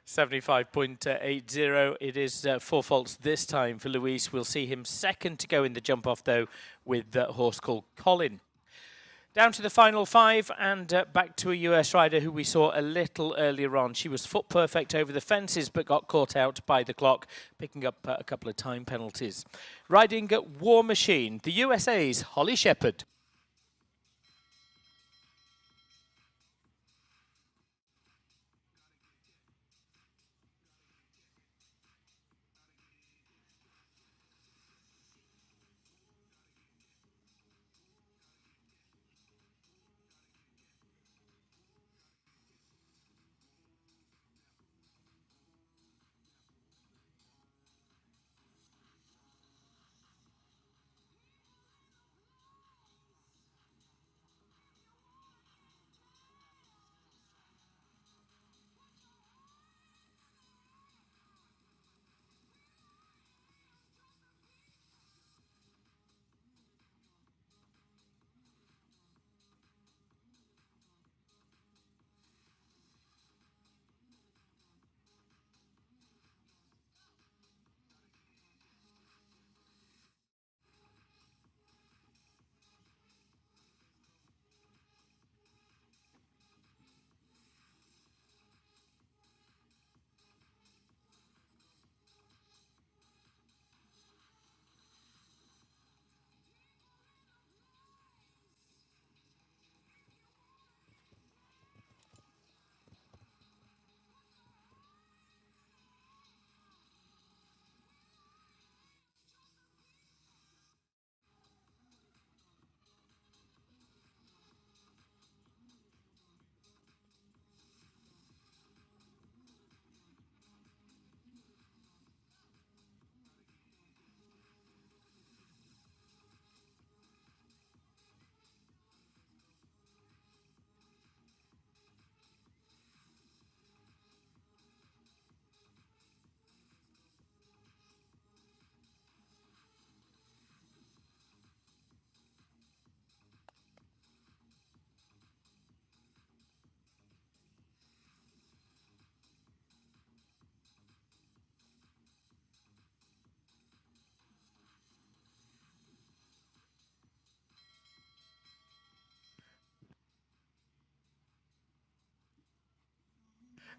Speaker 1: .80. It is 4 faults this time for Luis. We'll see him second to go in the jump off, though, with a horse called Colin. Down to the final 5 and back to a US rider who we saw a little earlier on. She was foot perfect over the fences but got caught out by the clock, picking up a couple of time penalties. Riding at War Machine, the USA's Holly Shepherd.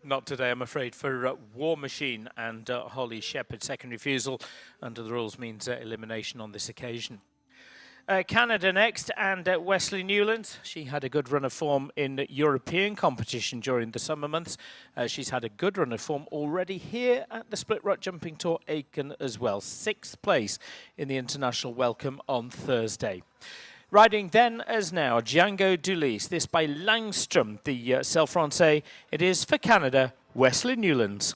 Speaker 1: Not today, I'm afraid, for War Machine and Holly Shepherd. Second refusal under the rules means elimination on this occasion. Canada next, and Wesley Newlands. She had a good run of form in European competition during the summer months. She's had a good run of form already here at the Split Rock Jumping Tour Aiken as well. 6th place in the international welcome on Thursday. Riding then as now, Django Dulis. This by Langstrom, the Self-Francais. It is for Canada, Wesley Newlands.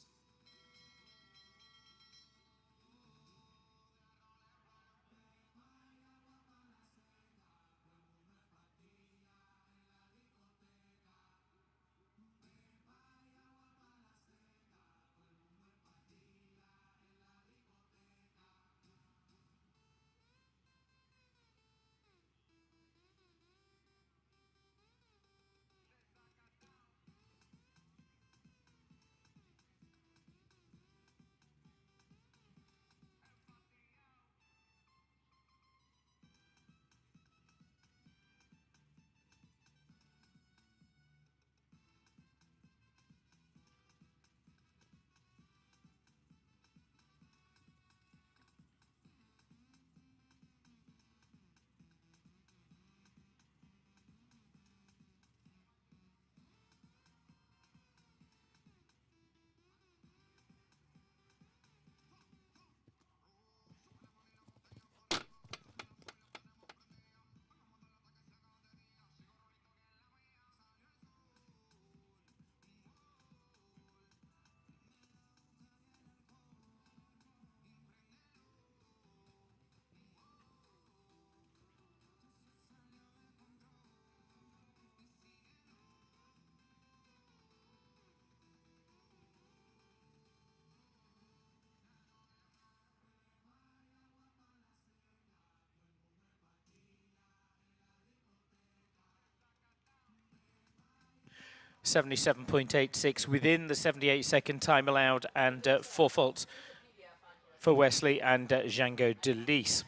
Speaker 1: 77.86 within the 78-second time allowed, and 4 faults for Wesley and Django Dulis.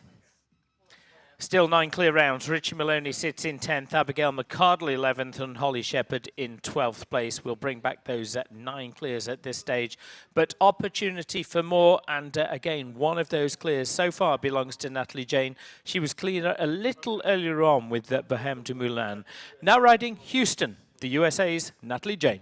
Speaker 1: Still 9 clear rounds. Richie Maloney sits in 10th, Abigail McCardle 11th, and Holly Shepherd in 12th place. We'll bring back those 9 clears at this stage, but opportunity for more. And again, one of those clears so far belongs to Natalie Jane. She was cleaner a little earlier on with Bohème du Moulin. Now riding Houston, the USA's Natalie Jane.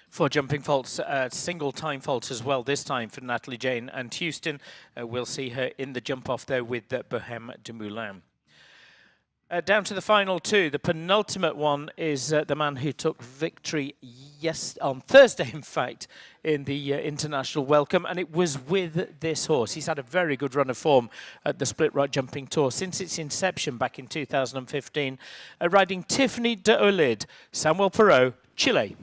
Speaker 1: For jumping faults, single time faults as well this time for Natalie Jane and Houston. We'll see her in the jump off there with Bohème du Moulin. Down to the final two. The penultimate one is the man who took victory on Thursday, in fact, in the International Welcome, and it was with this horse. He's had a very good run of form at the Split Right Jumping Tour since its inception back in 2015, riding Tiffany de Olid, Samuel Perot, Chile.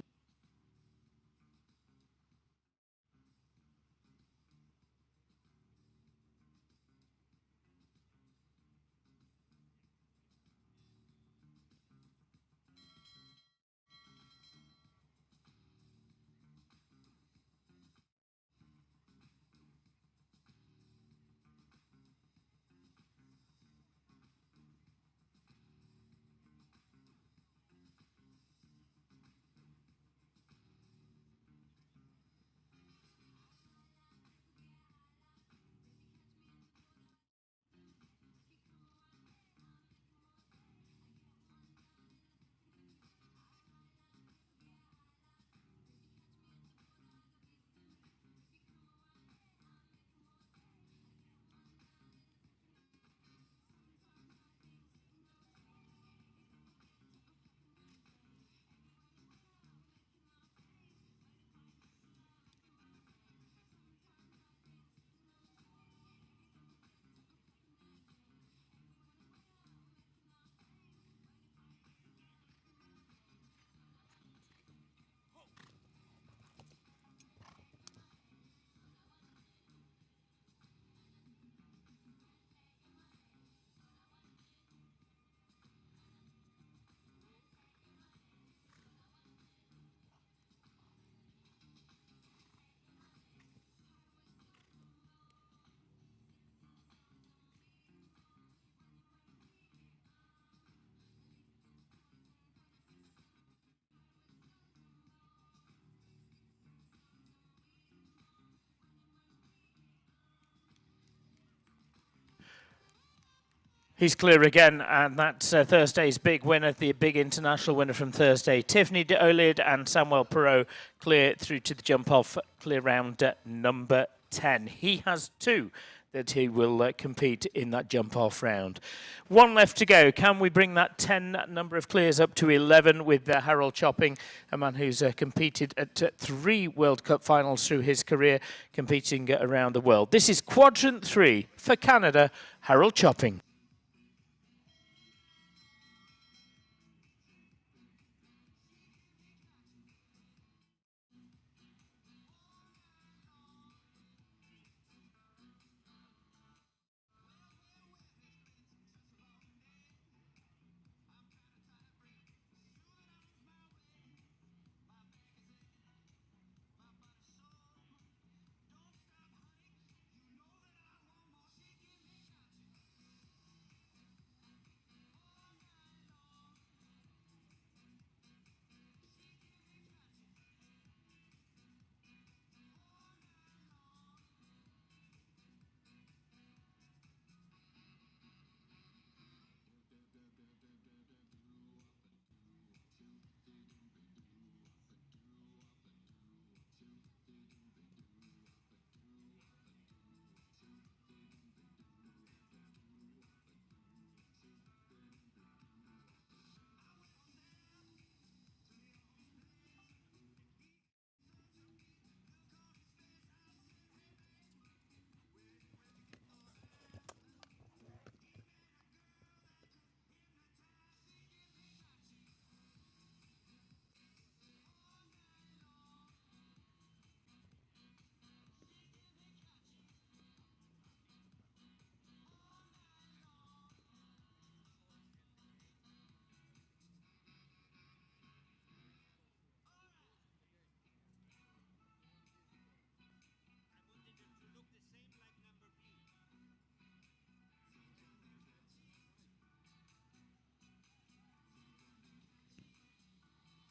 Speaker 1: He's clear again, and that's Thursday's big winner, the big international winner from Thursday. Tiffany de Olid and Samuel Perot clear through to the jump-off, clear round number 10. He has two that he will compete in that jump-off round. One left to go. Can we bring that 10 number of clears up to 11 with Harold Chopping, a man who's competed at 3 World Cup finals through his career, competing around the world. This is quadrant 3 for Canada, Harold Chopping.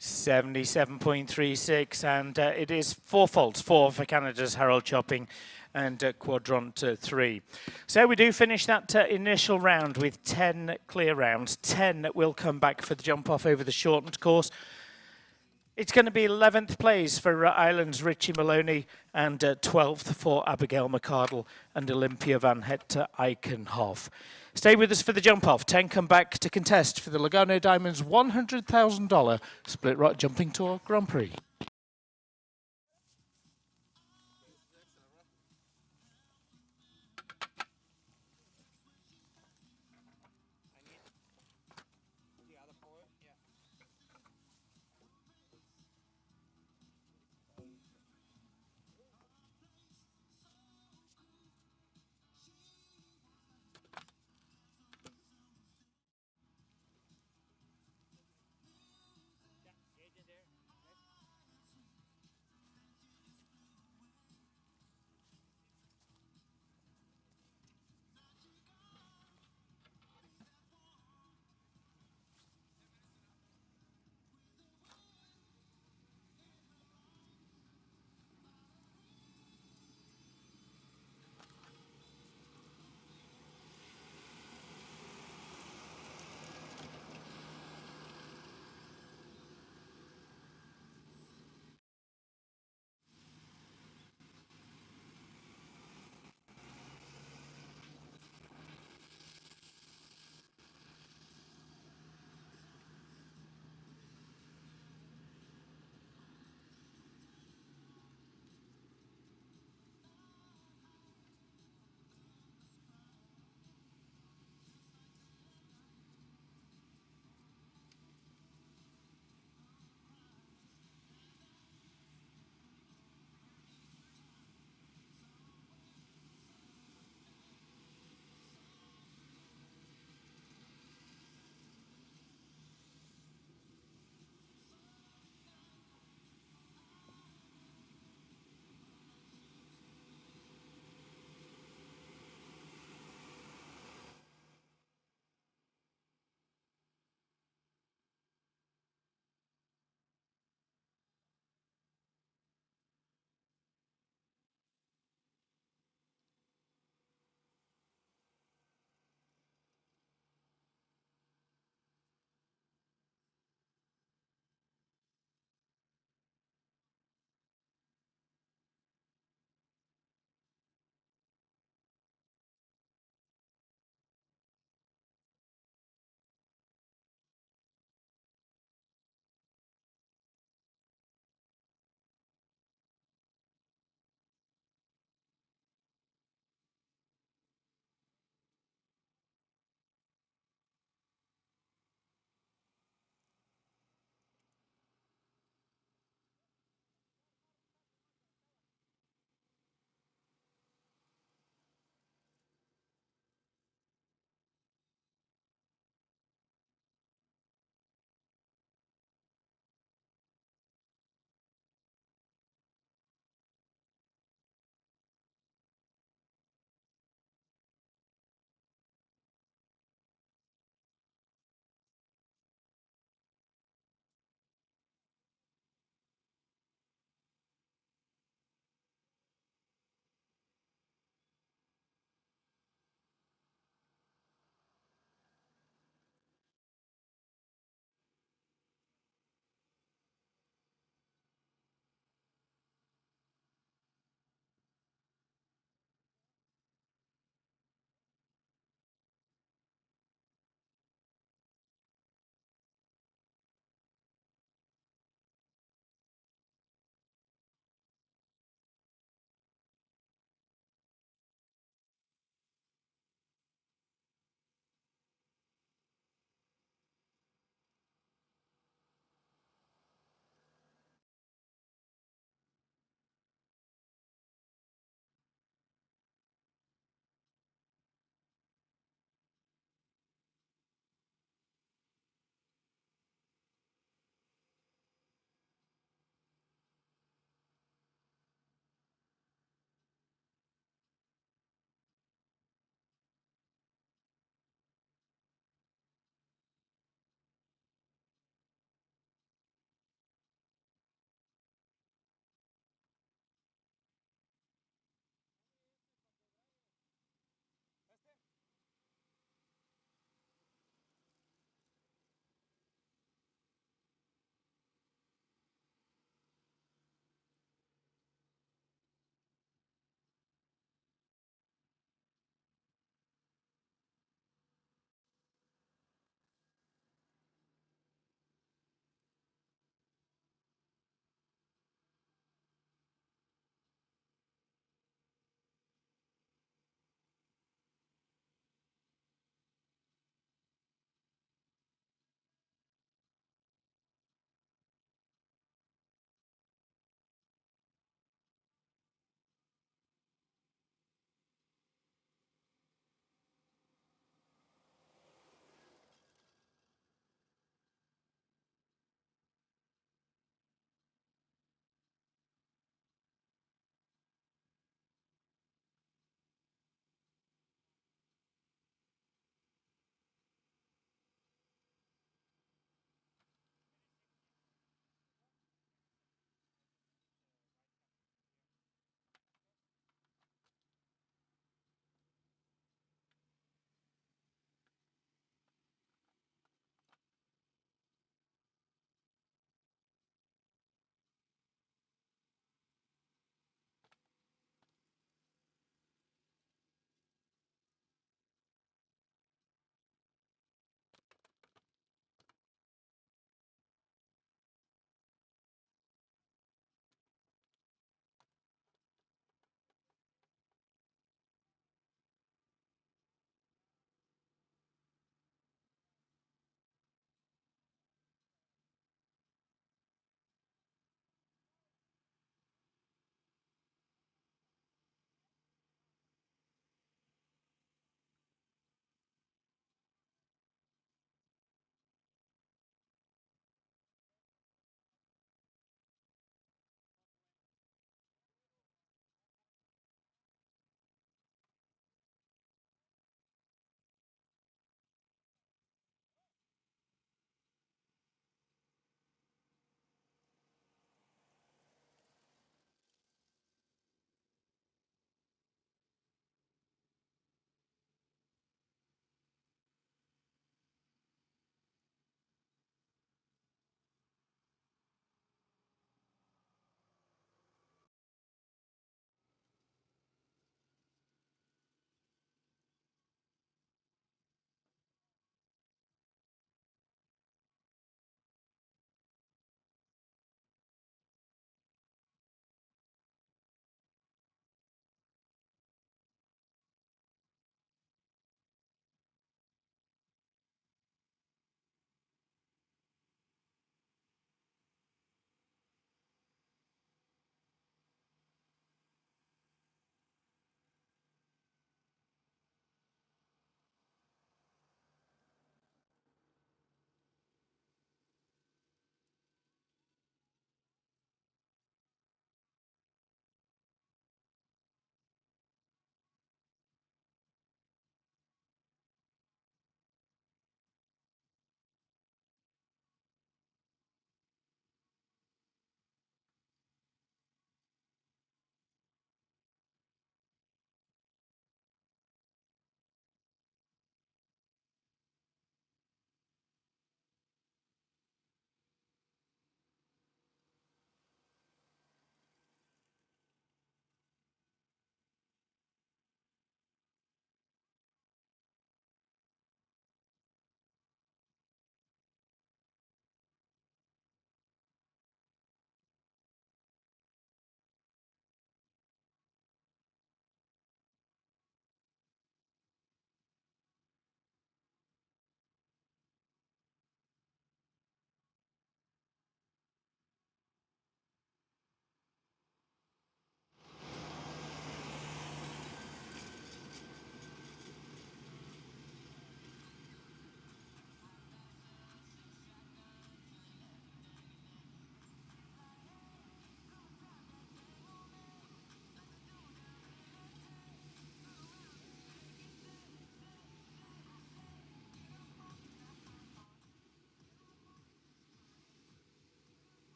Speaker 1: .37.36, and it is 4 faults, 4 for Canada's Harold Chopping and quadrant 3. So we do finish that initial round with 10 clear rounds. 10 will come back for the jump off over the shortened course. It's going to be 11th place for Ireland's Richie Maloney and 12th for Abigail McArdle and Olympia van Hector Eichenhoff. Stay with us for the jump off. 10 come back to contest for the Lugano Diamonds $100,000 Split Rock Jumping Tour Grand Prix.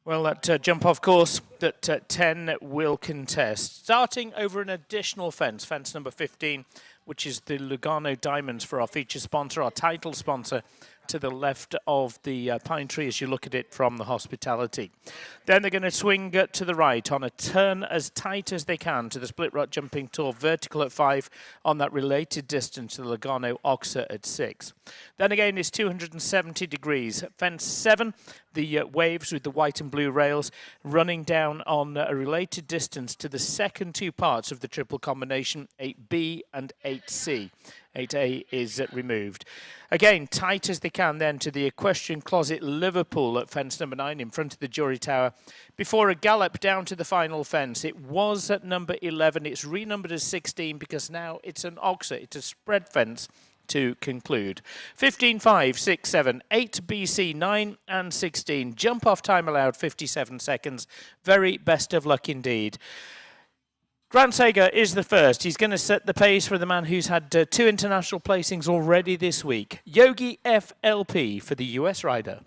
Speaker 1: Well, that jump-off course that 10 will contest. Starting over an additional fence, fence number 15, which is the Lugano Diamonds for our feature sponsor, our title sponsor, to the left of the pine tree as you look at it from the hospitality. Then they're going to swing to the right on a turn as tight as they can to the split rock jumping tour, vertical at 5 on that related distance to the Lugano Oxa at 6. Then again is 270 degrees. Fence 7, the waves with the white and blue rails running down on a related distance to the second two parts of the triple combination, 8B and 8C. 8A is removed. Again, tight as they can then to the Equestrian Closet Liverpool at fence number 9 in front of the Jury Tower before a gallop down to the final fence. It was at number 11. It's renumbered as 16 because now it's an Oxa. It's a spread fence to conclude. 15, 5, 6, 7, 8 BC, 9 and 16. Jump off time allowed 57 seconds. Very best of luck indeed. Grant Sager is the first. He's going to set the pace for the man who's had 2 international placings already this week. Yogi FLP for the US rider.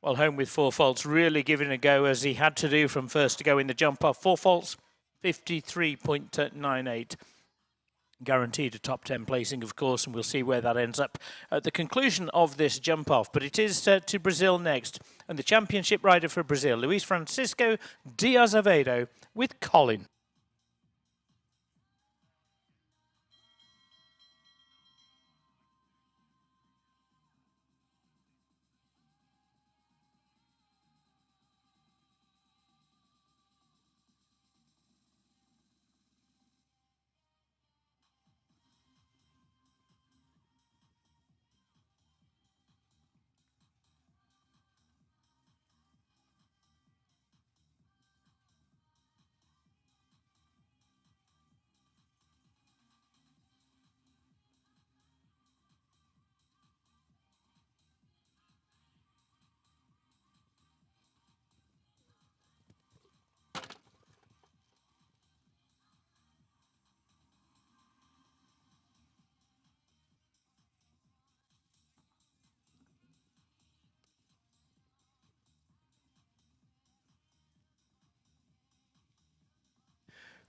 Speaker 1: Well, home with 4 faults, really giving a go as he had to do from first to go in the jump off. 4 faults, 53.98. Guaranteed a top 10 placing, of course, and we'll see where that ends up at the conclusion of this jump off. But it is to Brazil next, and the championship rider for Brazil, Luis Francisco de Azevedo with Colin.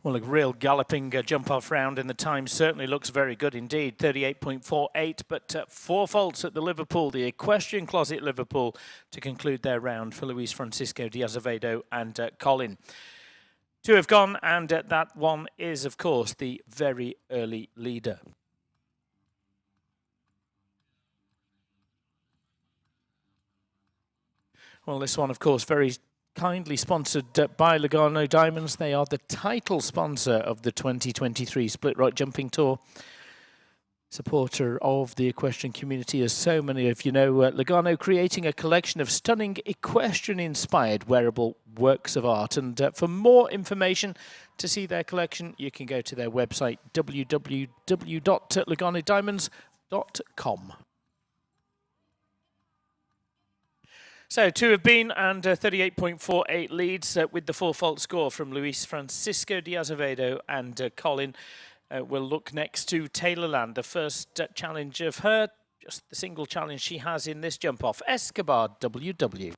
Speaker 1: Well, a real galloping jump-off round, and the time certainly looks very good indeed, 38.48, but 4 faults at the Liverpool, the Equestrian Closet Liverpool, to conclude their round for Luis Francisco de Azevedo and Colin. 2 have gone, and that one is, of course, the very early leader. Well, this one, of course, very kindly sponsored by Lugano Diamonds. They are the title sponsor of the 2023 Split Rock Jumping Tour. Supporter of the equestrian community, as so many of you know, Lugano creating a collection of stunning equestrian-inspired wearable works of art. And for more information to see their collection, you can go to their website, www.luganodiamonds.com. So 2 have been, and 38.48 leads with the 4 fault score from Luis Francisco de Azevedo and Colin. We'll look next to Taylorland, the first challenge of her Just the single challenge she has in this jump off. Escobar WW.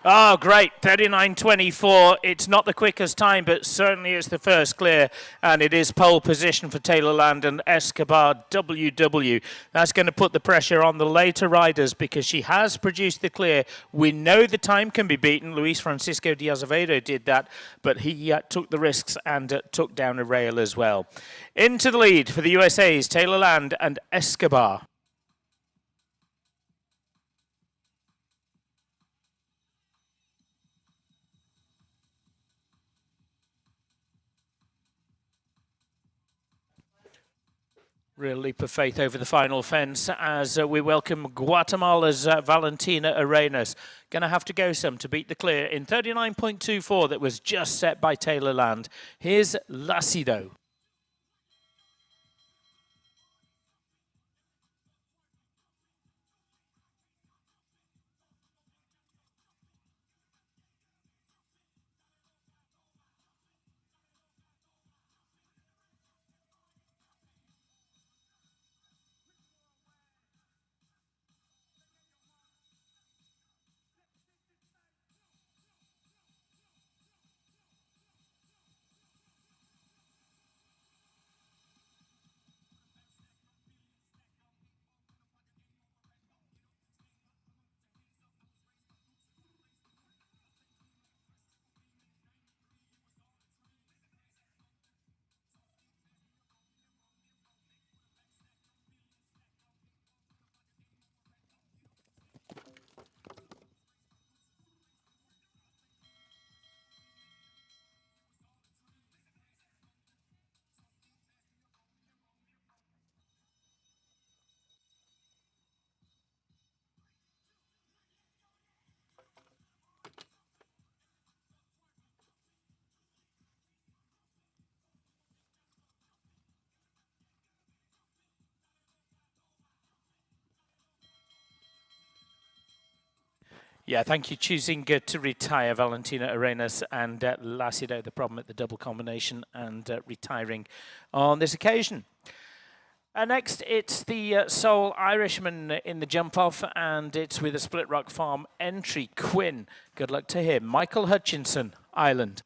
Speaker 1: Oh, great. 39.24. It's not the quickest time, but certainly it's the first clear. And it is pole position for Taylor Land and Escobar WW. That's going to put the pressure on the later riders because she has produced the clear. We know the time can be beaten. Luis Francisco de Azevedo did that, but he took the risks and took down a rail as well. Into the lead for the USA's Taylor Land and Escobar. Real leap of faith over the final fence as we welcome Guatemala's Valentina Arenas. Going to have to go some to beat the clear in 39.24 that was just set by Taylor Land. Here's Lacido. Yeah, thank you. Choosing to retire Valentina Arenas and Lacido, the problem at the double combination, and retiring on this occasion. Next, it's the sole Irishman in the jump off, and it's with a Split Rock Farm entry, Quinn. Good luck to him. Michael Hutchinson, Ireland.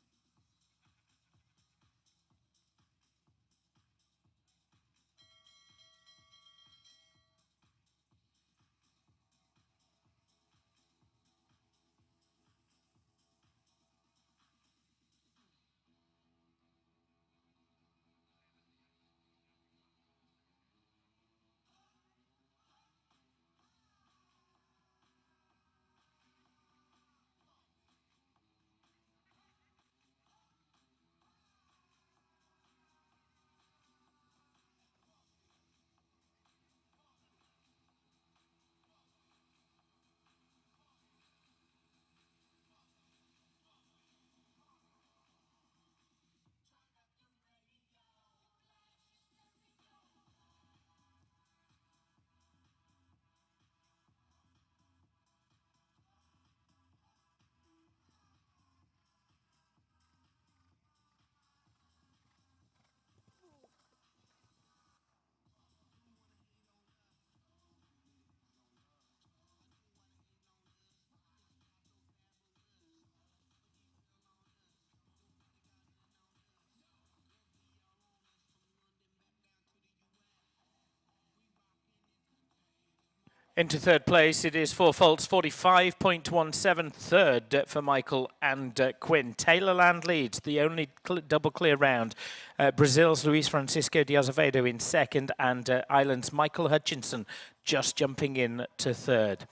Speaker 1: Into third place, it is 4 faults, 45.17. Third for Michael and Quinn. Taylor Land leads, the only double clear round. Brazil's Luis Francisco de Azevedo in second, and Ireland's Michael Hutchinson just jumping in to third.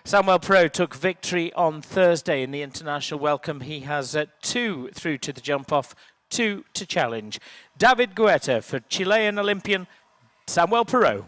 Speaker 1: Samuel Pro took victory on Thursday in the international welcome. He has 2 through to the jump-off, 2 to challenge. David Guetta for Chilean Olympian Samuel Perot.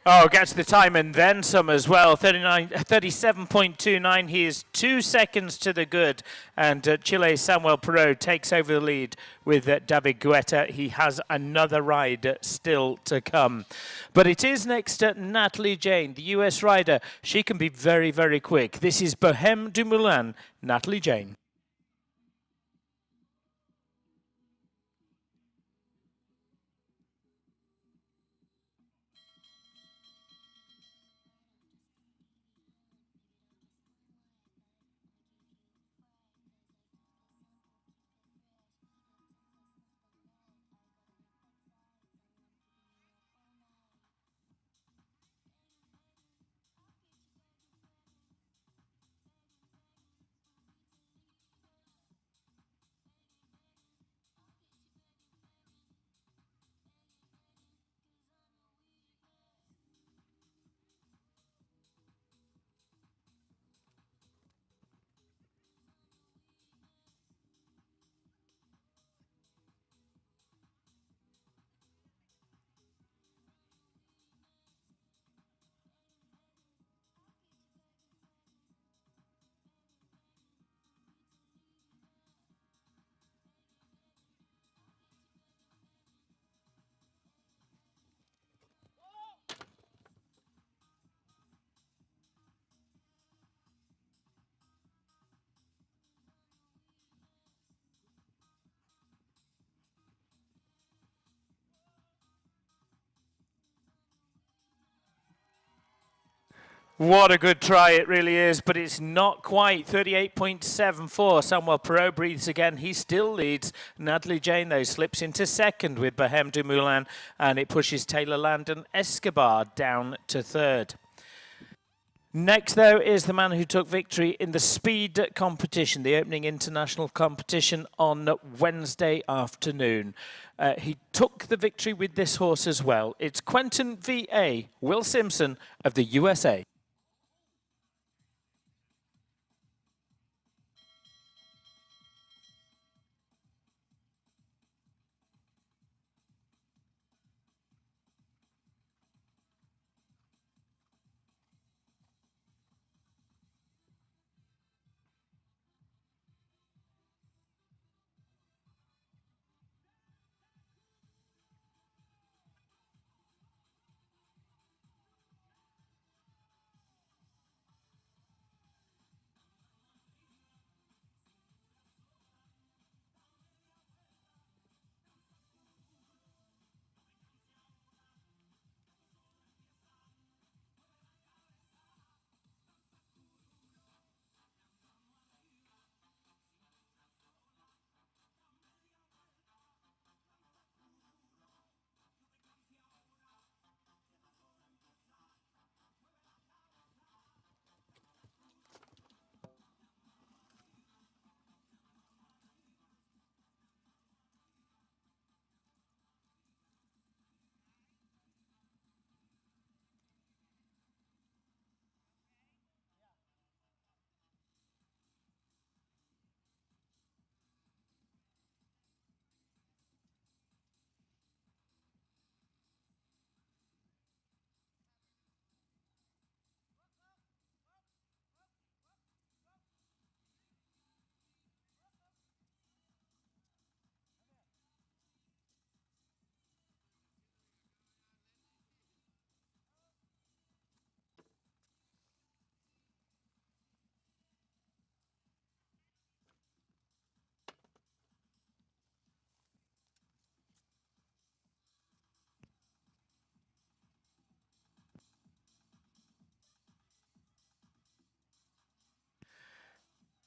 Speaker 1: Oh, gets the time and then some as well. 37.29. He is 2 seconds to the good. And Chile's Samuel Perot takes over the lead with David Guetta. He has another ride still to come. But it is next to Natalie Jane, the US rider. She can be very, very quick. This is Bohème du Moulin, Natalie Jane. What a good try it really is, but it's not quite. 38.74. Samuel Perot breathes again. He still leads. Natalie Jane, though, slips into second with Bohème du Moulin, and it pushes Taylor Land and Escobar down to third. Next, though, is the man who took victory in the speed competition, the opening international competition on Wednesday afternoon. He took the victory with this horse as well. It's Quentin V.A. Will Simpson of the USA.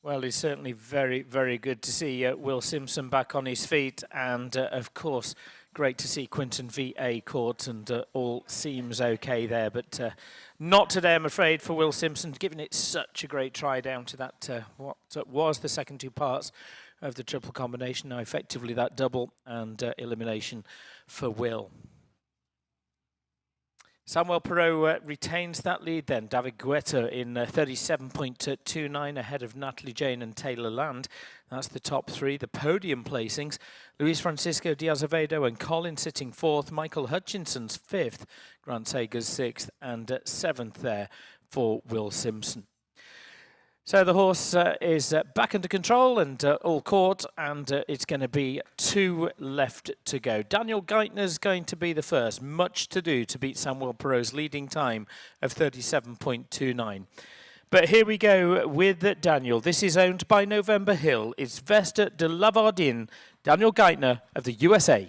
Speaker 1: Well, it's certainly very, very good to see Will Simpson back on his feet. And of course, great to see Quinton FEI caught, and all seems okay there. But not today, I'm afraid, for Will Simpson, giving it such a great try down to that, what was the second two parts of the triple combination. Now, effectively, that double and elimination for Will. Samuel Perot retains that lead then. David Guetta in 37.29 ahead of Natalie Jane and Taylor Land. That's the top three. The podium placings, Luis Francisco Diaz Avedo and Colin sitting fourth. Michael Hutchinson's fifth. Grant Sager's sixth and seventh there for Will Simpson. So the horse is back under control and all caught, and it's going to be two left to go. Daniel Geithner's going to be the first. Much to do to beat Samuel Perot's leading time of 37.29. But here we go with Daniel. This is owned by November Hill. It's Vesta de Lavardin, Daniel Geithner of the USA.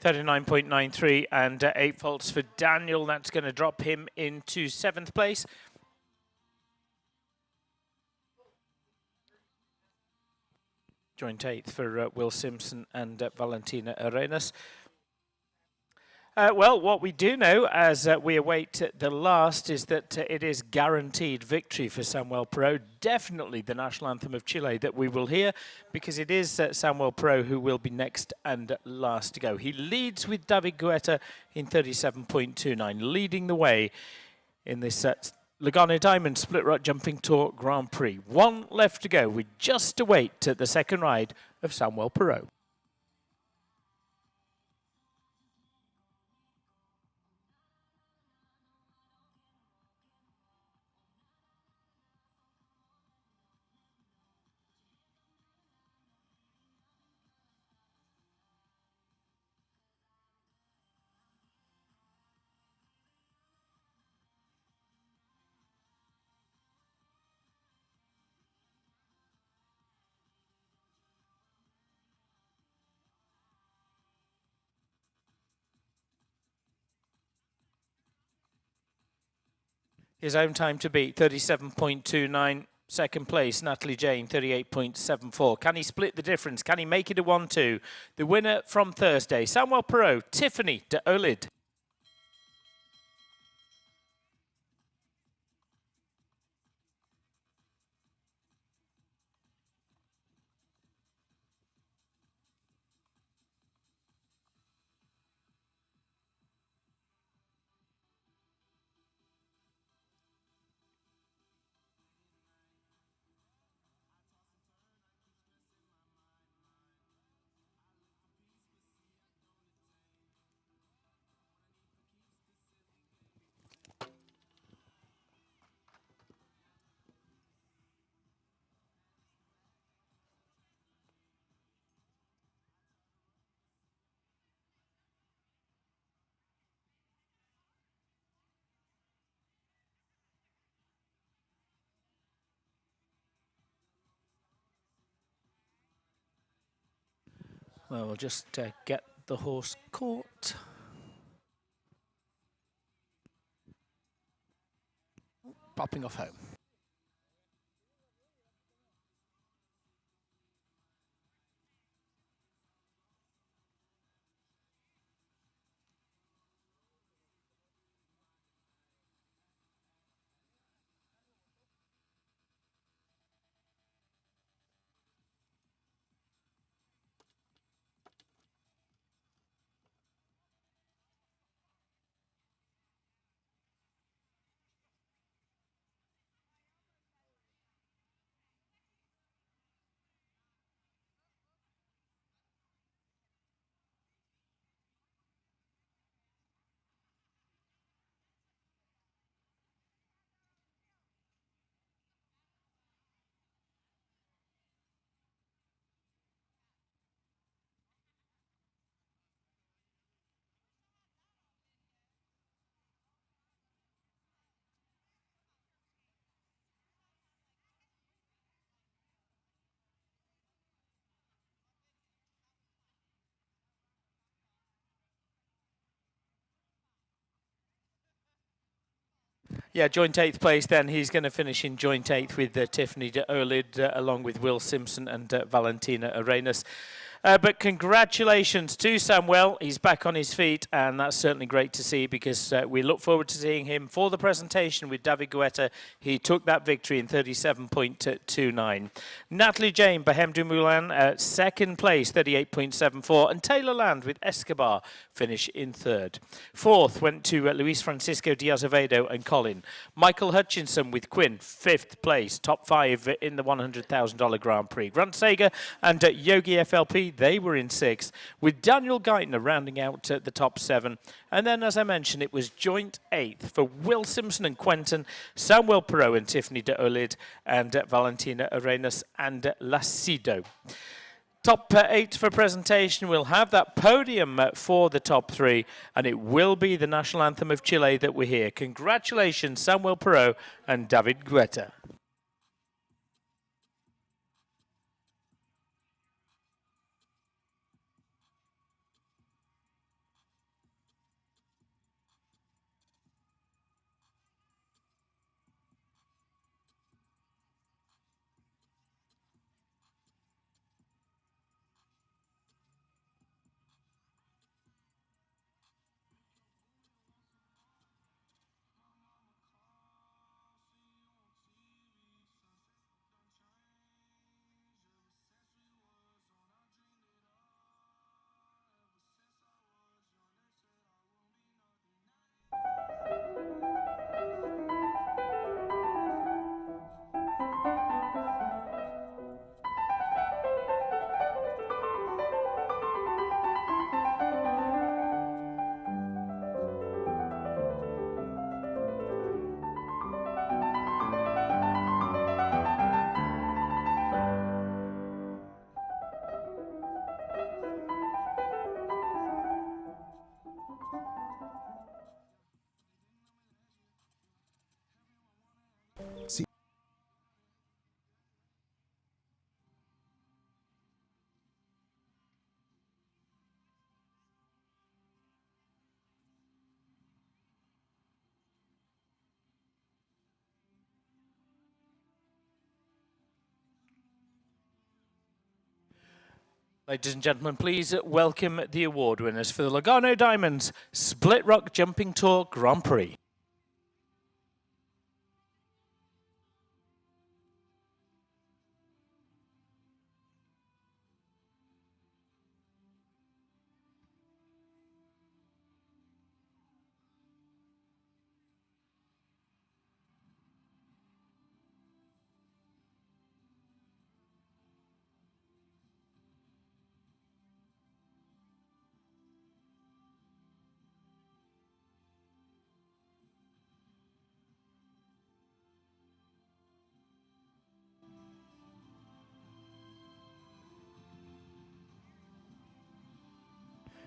Speaker 1: 39.93 and 8 faults for Daniel. That's going to drop him into 7th place. Joint 8th for Will Simpson and Valentina Arenas. Well, what we do know as we await the last is that it is guaranteed victory for Samuel Perot. Definitely the national anthem of Chile that we will hear, because it is Samuel Perot who will be next and last to go. He leads with David Guetta in 37.29, leading the way in this Lugano Diamond Split Rock Jumping Tour Grand Prix. One left to go. We just await the second ride of Samuel Perot. His own time to beat, 37.29. Second place, Natalie Jane, 38.74. Can he split the difference? Can he make it a 1-2? The winner from Thursday, Samuel Perot, Tiffany de Olid. Well, we'll just get the horse caught. Popping off home. Yeah, joint 8th place then. He's going to finish in joint 8th with Tiffany de Olid, along with Will Simpson and Valentina Arenas. But congratulations to Samuel. He's back on his feet, and that's certainly great to see because we look forward to seeing him for the presentation with David Guetta. He took that victory in 37.29. Natalie Jane, Bohème du Moulin, second place, 38.74. And Taylor Land with Escobar finish in third. Fourth went to Luis Francisco Diaz-Avedo and Colin. Michael Hutchinson with Quinn, fifth place, top five in the $100,000 Grand Prix. Grant Sager and Yogi FLP, they were in sixth, with Daniel Geithner rounding out the top seven. And then, as I mentioned, it was joint eighth for Will Simpson and Quentin, Samuel Perot and Tiffany de Olid, and Valentina Arenas and Lacido. Top 8 for presentation. We'll have that podium for the top 3, and it will be the national anthem of Chile that we hear. Congratulations, Samuel Perot and David Guetta. Ladies and gentlemen, please welcome the award winners for the Lugano Diamonds Split Rock Jumping Tour Grand Prix.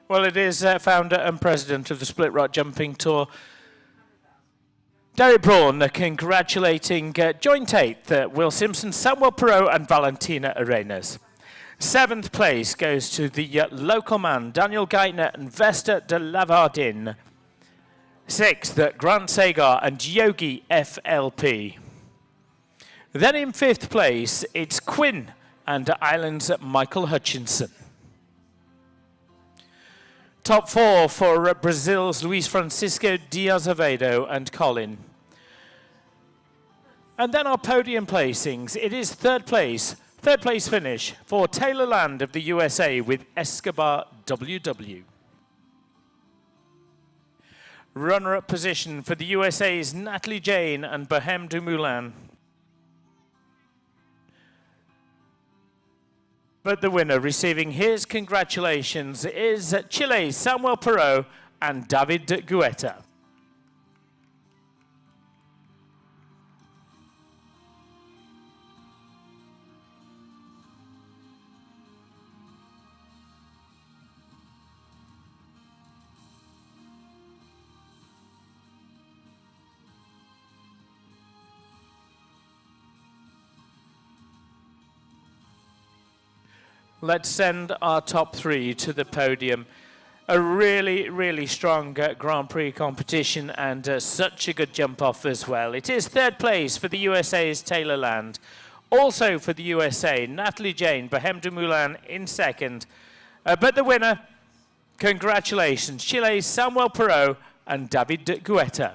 Speaker 1: Well, it is founder and president of the Split Rock Jumping Tour, Derek Braun, congratulating joint eighth, Will Simpson, Samuel Perot and Valentina Arenas. Seventh place goes to the local man, Daniel Geithner and Vesta de Lavardin. Sixth, Grant Sagar and Yogi FLP. Then in fifth place, it's Quinn and Ireland's Michael Hutchinson. Top four for Brazil's Luis Francisco de Azevedo and Colin. And then our podium placings. It is third place finish for Taylor Land of the USA with Escobar WW. Runner-up position for the USA's Natalie Jane and Bohème du Moulin. But the winner receiving his congratulations is Chile's Samuel Perot and David Guetta. Let's send our top three to the podium. A really, really strong Grand Prix competition and such a good jump off as well. It is third place for the USA's Taylor Land. Also for the USA, Natalie Jane, Bohème du Moulin in second. But the winner, congratulations, Chile's Samuel Perot and David Guetta.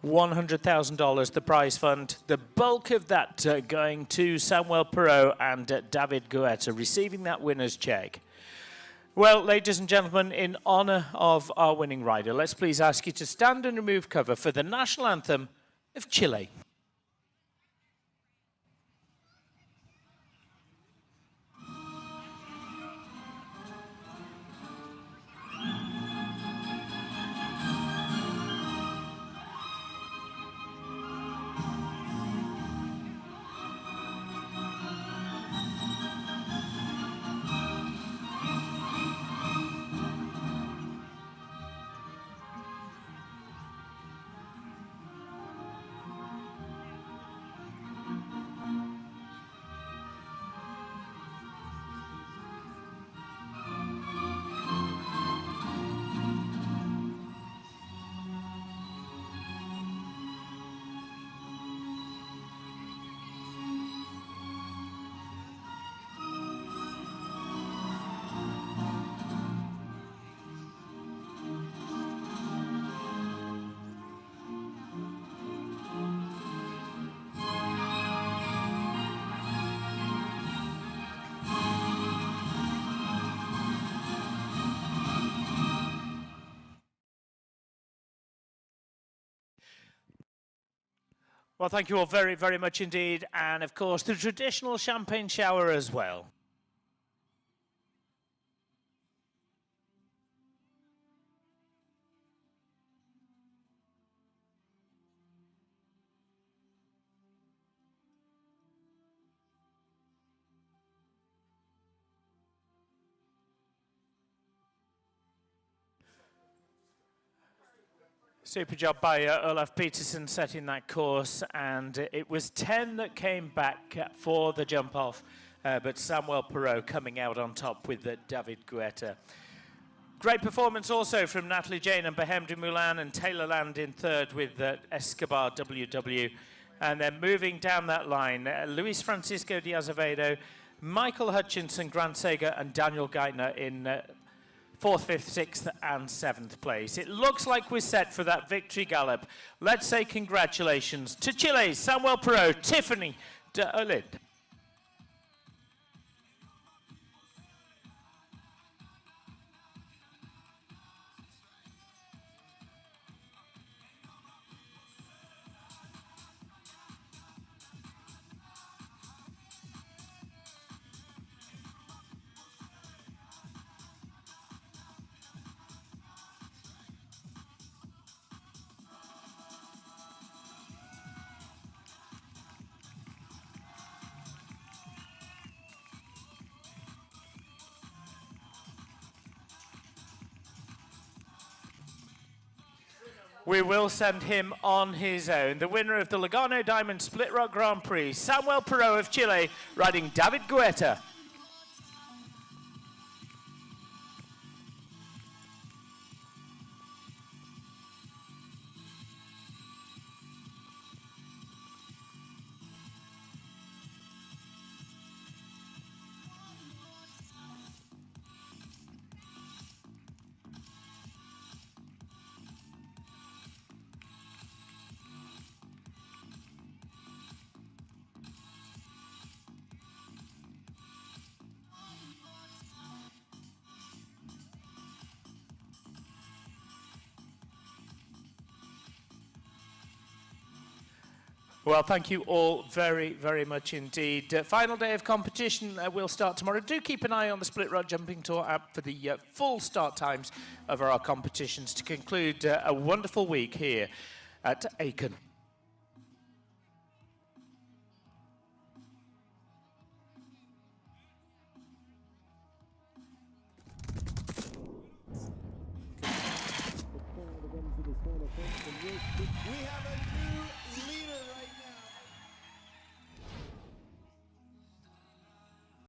Speaker 1: $100,000, the prize fund. The bulk of that going to Samuel Perot and David Guetta, receiving that winner's check. Well, ladies and gentlemen, in honor of our winning rider, let's please ask you to stand and remove cover for the national anthem of Chile. Well, thank you all very, very much indeed. And of course, the traditional champagne shower as well. Super job by Olaf Peterson setting that course, and it was 10 that came back for the jump off, but Samuel Perot coming out on top with David Guetta. Great performance also from Natalie Jane and Bohème du Moulin, and Taylor Land in third with Escobar WW. And then moving down that line, Luis Francisco de Azevedo, Michael Hutchinson, Grant Sagar, and Daniel Geithner in fourth, fifth, sixth, and seventh place. It looks like we're set for that victory gallop. Let's say congratulations to Chile's Samuel Perot, Tiffany de Olid. We will send him on his own. The winner of the Lugano Diamond Split Rock Grand Prix, Samuel Perot of Chile, riding David Guetta. Well, thank you all very, very much indeed. Final day of competition will start tomorrow. Do keep an eye on the Split Rock Jumping Tour app for the full start times of our competitions to conclude a wonderful week here at Aiken.
Speaker 2: We have a new